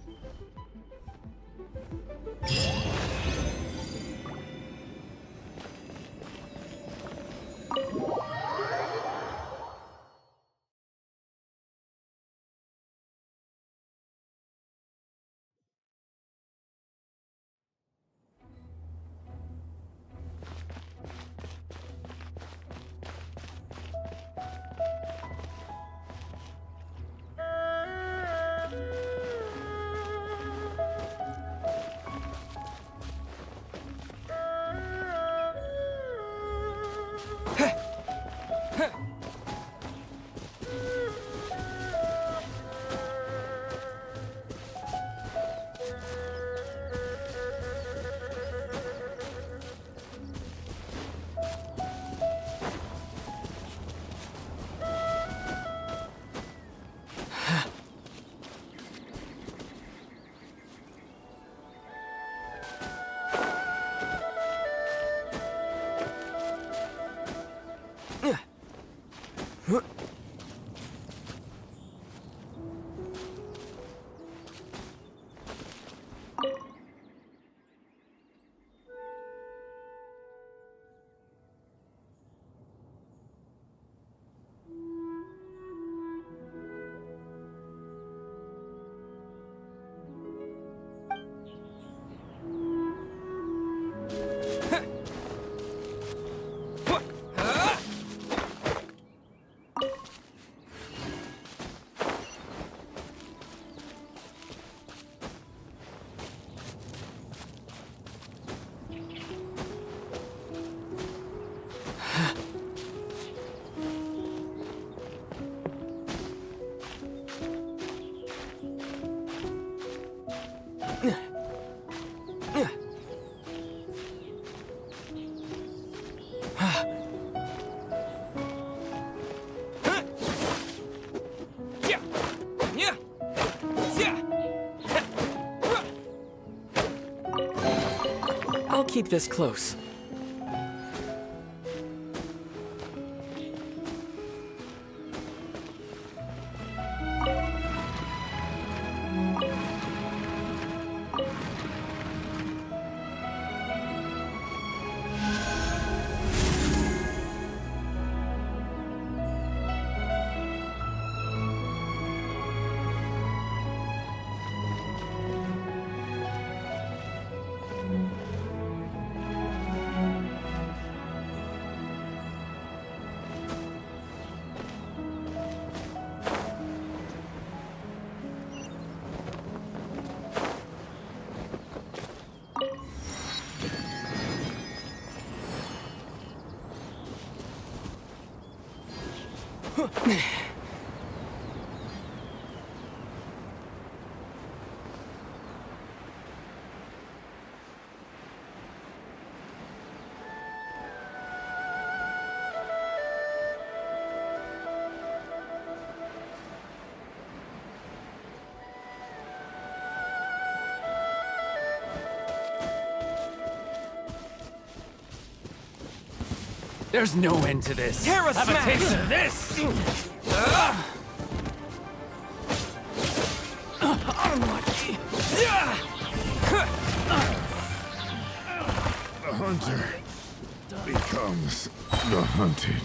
keep this close. There's no end to this. Terra Have a smash! taste of this! The hunter becomes the hunted.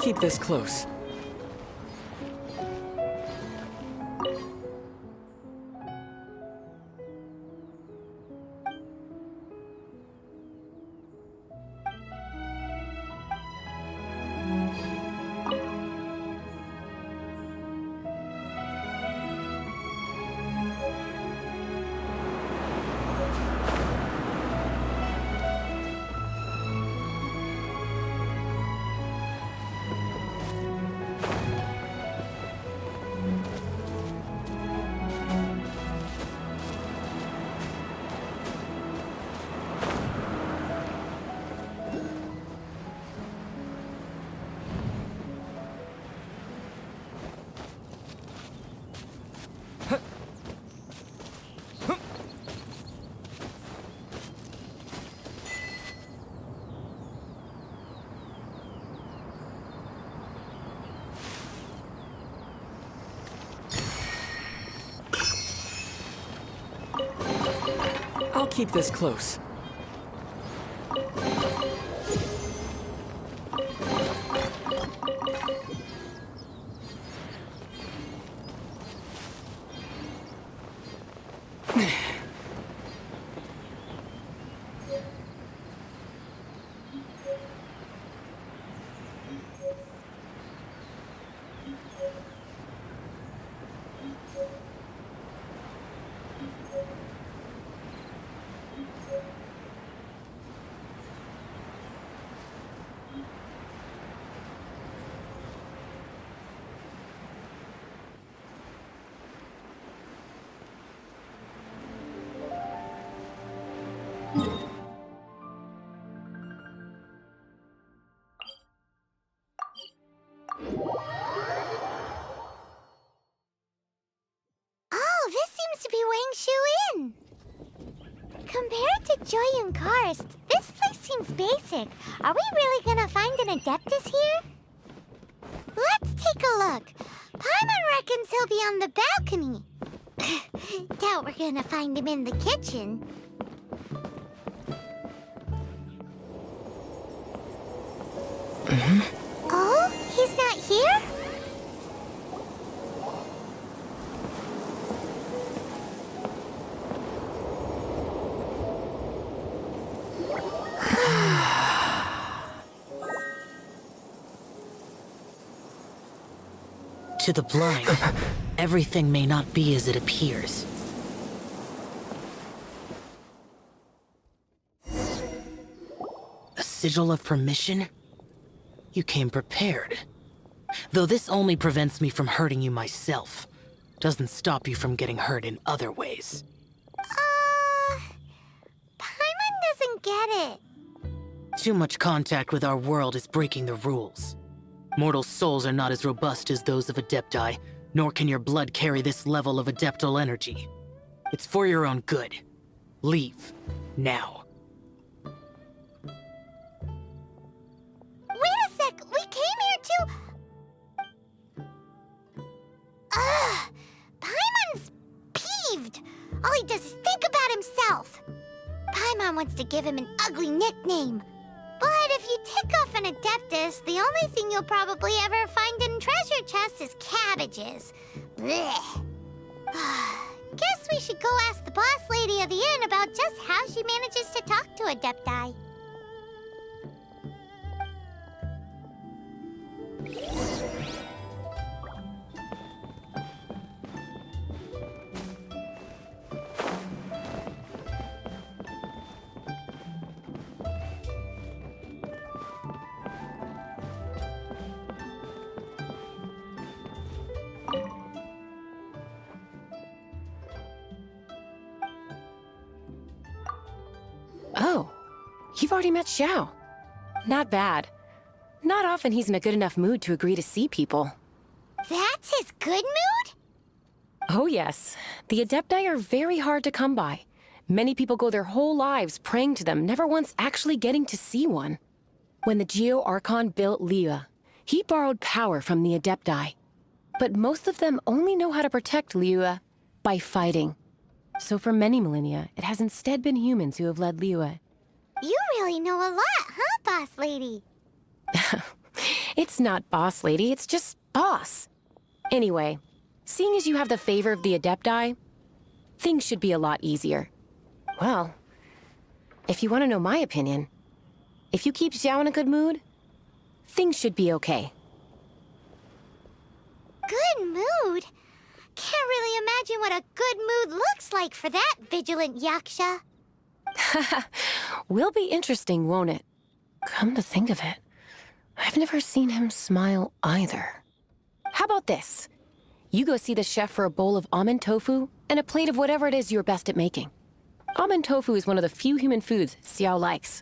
keep this close. I'll keep this close. Oh, this seems to be Wang Shu Inn. Compared to Joyun Karst, this place seems basic. Are we really gonna find an Adeptus here? Let's take a look. Paimon reckons he'll be on the balcony. Doubt we're gonna find him in the kitchen. Oh, he's not here? To the blind, everything may not be as it appears. A sigil of permission? You came prepared. Though this only prevents me from hurting you myself, doesn't stop you from getting hurt in other ways. Paimon doesn't get it. Too much contact with our world is breaking the rules. Mortal souls are not as robust as those of Adepti, nor can your blood carry this level of adeptal energy. It's for your own good. Leave. Now. Wait a sec, we came here to... Ugh! Paimon's peeved! All he does is think about himself. Paimon wants to give him an ugly nickname. But if you tick off an Adeptus, the only thing you'll probably ever find in treasure chests is cabbages. Blech. Guess we should go ask the boss lady of the inn about just how she manages to talk to Adepti. Oh, you've already met Xiao. Not bad. Not often he's in a good enough mood to agree to see people. That's his good mood? Oh yes. The Adepti are very hard to come by. Many people go their whole lives praying to them, never once actually getting to see one. When the Geo Archon built Liyue, he borrowed power from the Adepti. But most of them only know how to protect Liyue by fighting. So for many millennia, it has instead been humans who have led Liyue. You really know a lot, huh, boss lady? It's not boss lady, it's just boss. Anyway, seeing as you have the favor of the Adepti, things should be a lot easier. Well, if you want to know my opinion, if you keep Xiao in a good mood, things should be okay. Good mood? Can't really imagine what a good mood looks like for that vigilant Yaksha. Will be interesting, won't it? Come to think of it, I've never seen him smile either. How about this? You go see the chef for a bowl of almond tofu and a plate of whatever it is you're best at making. Almond tofu is one of the few human foods Xiao likes.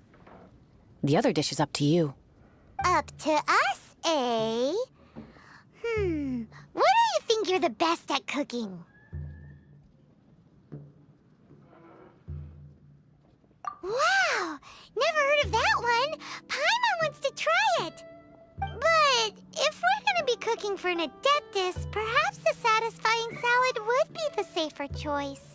The other dish is up to you. Up to us, eh? What do you think you're the best at cooking? Wow! Never heard of that one! Paimon wants to try it! But if we're gonna be cooking for an Adeptus, perhaps the satisfying salad would be the safer choice.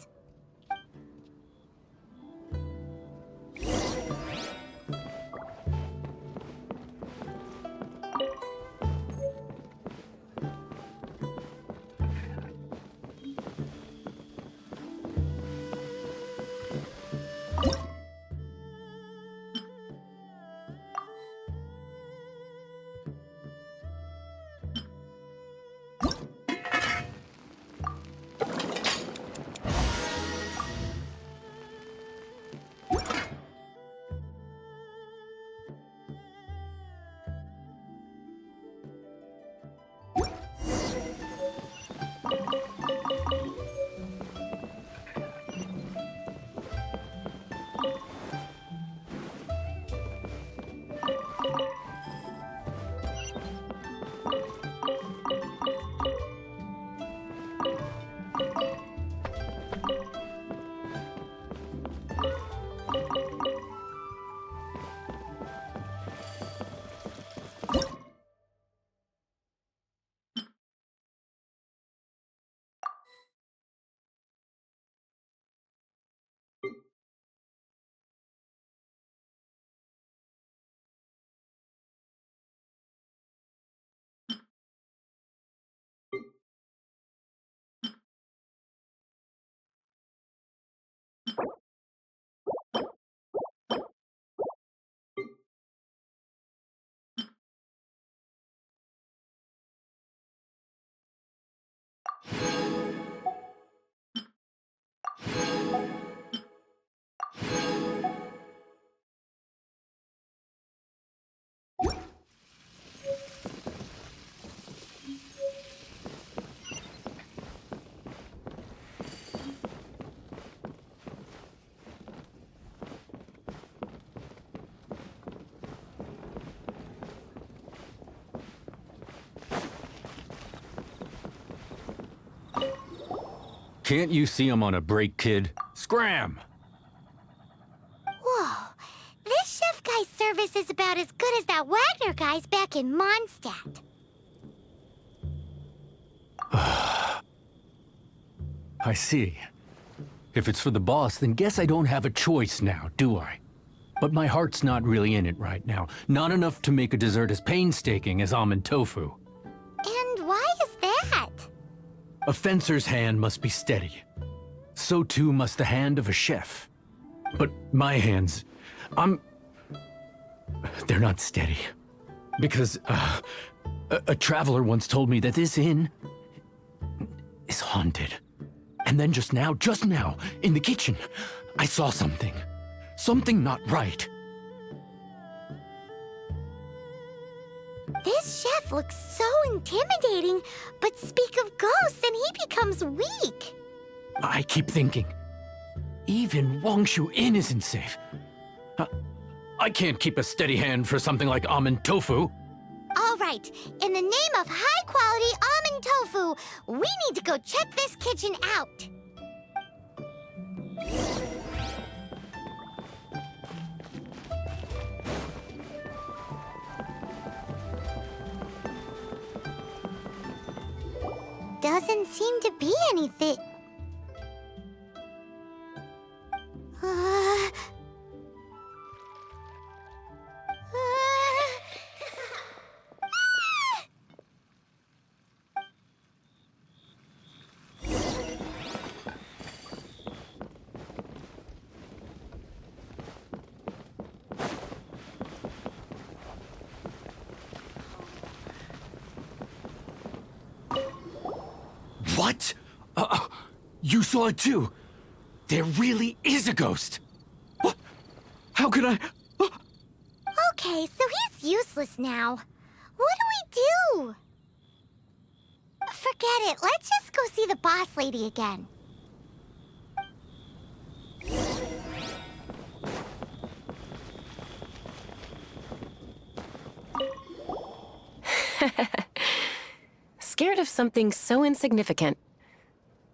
Can't you see I'm on a break, kid? Scram! Whoa, this chef guy's service is about as good as that Wagner guy's back in Mondstadt. I see. If it's for the boss, then guess I don't have a choice now, do I? But my heart's not really in it right now. Not enough to make a dessert as painstaking as almond tofu. And why is that? A fencer's hand must be steady. So too must the hand of a chef. But my hands, they're not steady. Because, a traveler once told me that this inn is haunted. And then just now, in the kitchen, I saw something. Something not right. This chef looks so intimidating, but speak of ghosts and he becomes weak. I keep thinking, even Wangshu Inn isn't safe. I can't keep a steady hand for something like almond tofu. All right, in the name of high-quality almond tofu, we need to go check this kitchen out. Doesn't seem to be anything. What? You saw it too? There really is a ghost! What? How could I... Okay, so he's useless now. What do we do? Forget it. Let's just go see the boss lady again. Scared of something so insignificant.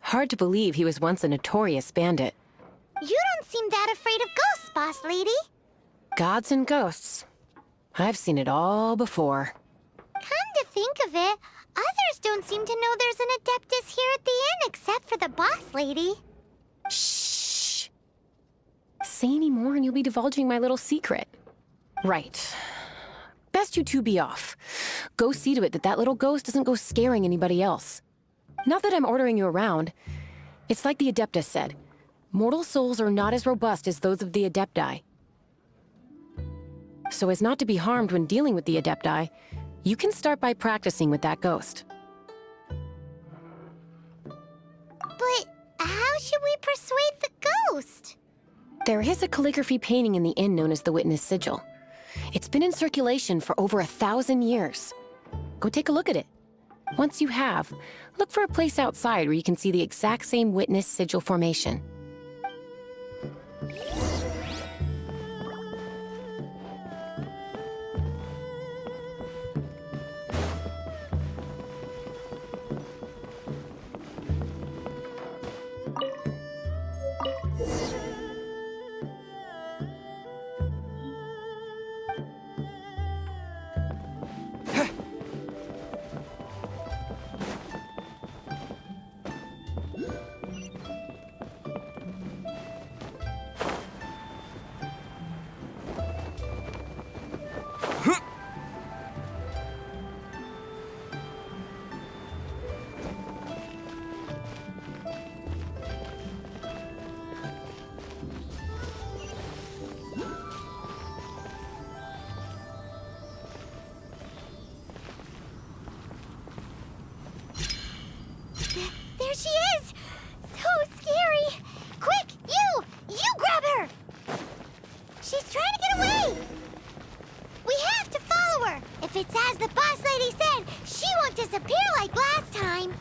Hard to believe he was once a notorious bandit. You don't seem that afraid of ghosts, boss lady. Gods and ghosts. I've seen it all before. Come to think of it, others don't seem to know there's an Adeptus here at the inn except for the boss lady. Shh. Say any more and you'll be divulging my little secret. Right. Best you two be off. Go see to it that that little ghost doesn't go scaring anybody else. Not that I'm ordering you around. It's like the Adeptus said. Mortal souls are not as robust as those of the Adepti. So as not to be harmed when dealing with the Adepti, you can start by practicing with that ghost. But how should we persuade the ghost? There is a calligraphy painting in the inn known as the Witness Sigil. It's been in circulation for over 1,000 years. Go take a look at it. Once you have, look for a place outside where you can see the exact same Witness Sigil formation. There she is! So scary! Quick, you grab her! She's trying to get away! We have to follow her! If it's as the boss lady said, she won't disappear like last time!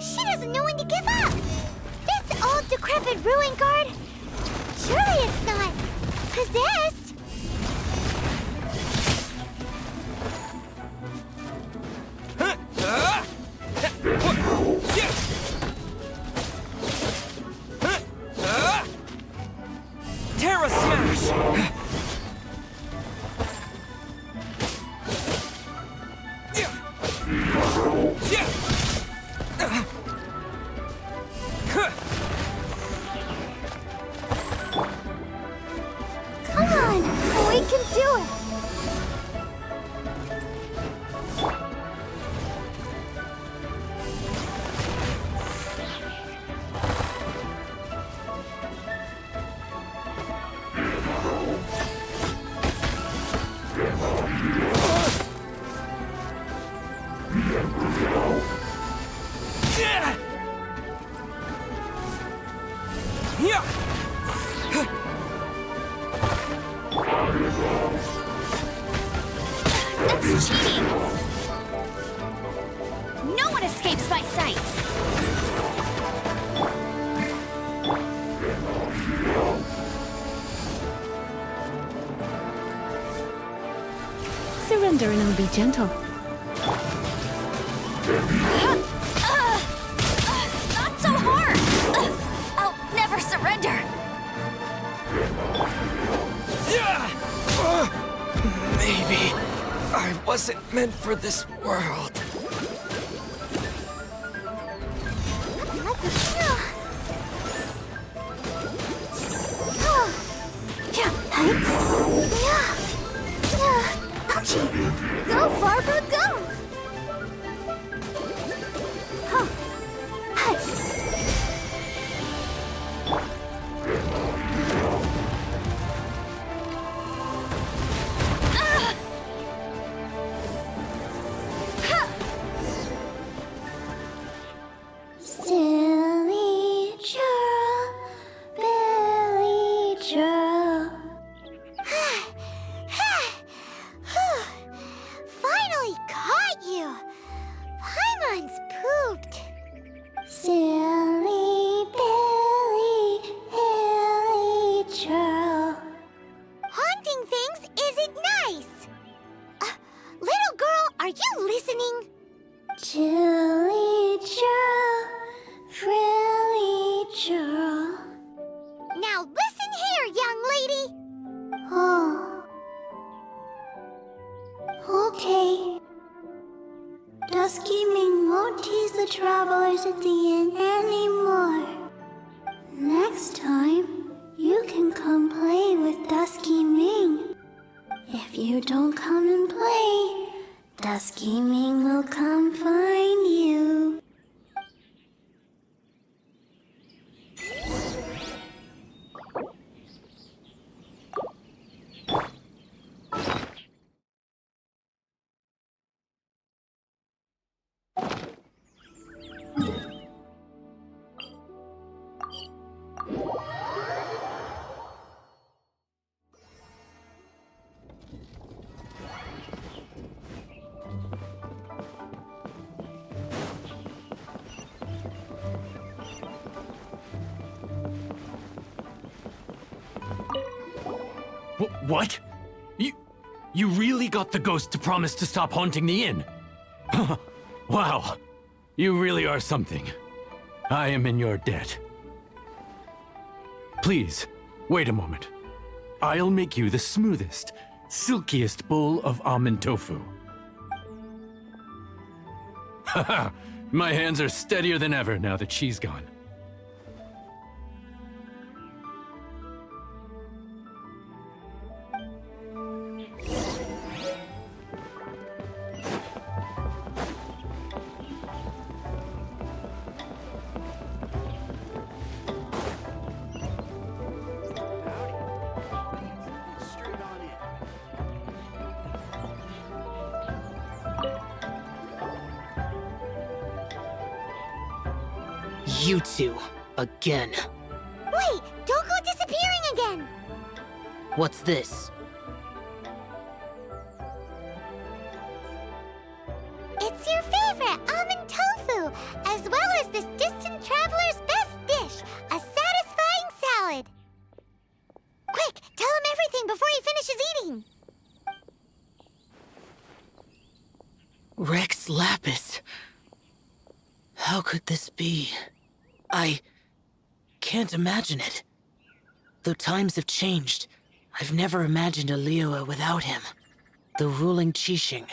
She doesn't know when to give up! This old decrepit ruin guard? Surely it's not possessed? Terra Smash! Come on, we can do it! That's cheating! No one escapes my sights! Surrender and I'll be gentle. Not so hard! I'll never surrender! Maybe I wasn't meant for this world. Go, Barbara, go! Silly churl, Billy churl. Finally caught you! Paimon's pooped. Silly Billy, Billy churl. Haunting things isn't nice. Little girl, are you listening? Chilly churl, frilly churl. Now listen here, young lady. Oh. Okay. Dusky Ming won't tease the travelers at the inn anymore. Next time, you can come play with Dusky Ming. If you don't come and play, Dusky Ming will come find you. What? You really got the ghost to promise to stop haunting the inn? Wow, you really are something. I am in your debt. Please, wait a moment. I'll make you the smoothest, silkiest bowl of almond tofu. Haha, my hands are steadier than ever now that she's gone. You two, again. Wait, don't go disappearing again! What's this? It's your favorite almond tofu, as well as this distant traveler's best dish, a satisfying salad. Quick, tell him everything before he finishes eating. Rex Lapis. How could this be? I can't imagine it. Though times have changed, I've never imagined a Liyue without him. The ruling Qixing.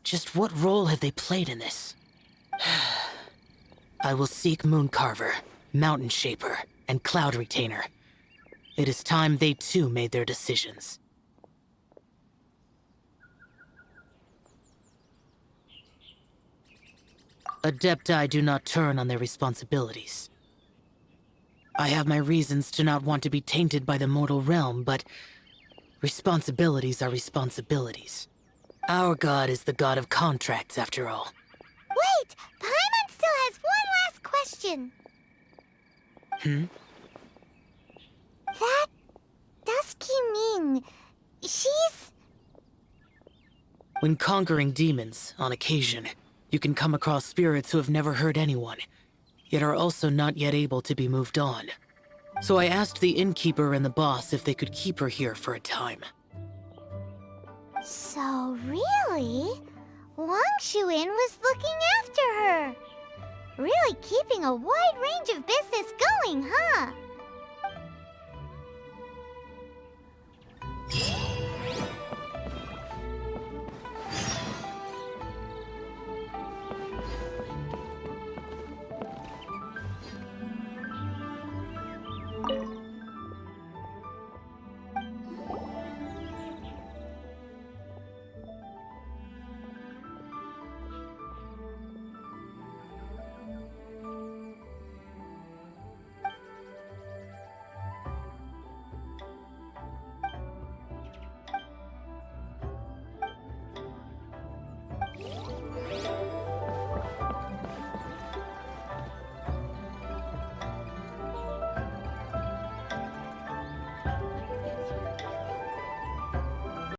Just what role have they played in this? I will seek Mooncarver, Mountain Shaper, and Cloud Retainer. It is time they too made their decisions. Adepti do not turn on their responsibilities. I have my reasons to not want to be tainted by the mortal realm, but responsibilities are responsibilities. Our god is the god of contracts, after all. Wait! Paimon still has one last question. That Dusky Ming, she's... When conquering demons, on occasion, you can come across spirits who have never hurt anyone, yet are also not yet able to be moved on. So I asked the innkeeper and the boss if they could keep her here for a time. So really, Wangshu Inn was looking after her. Really keeping a wide range of business going, huh?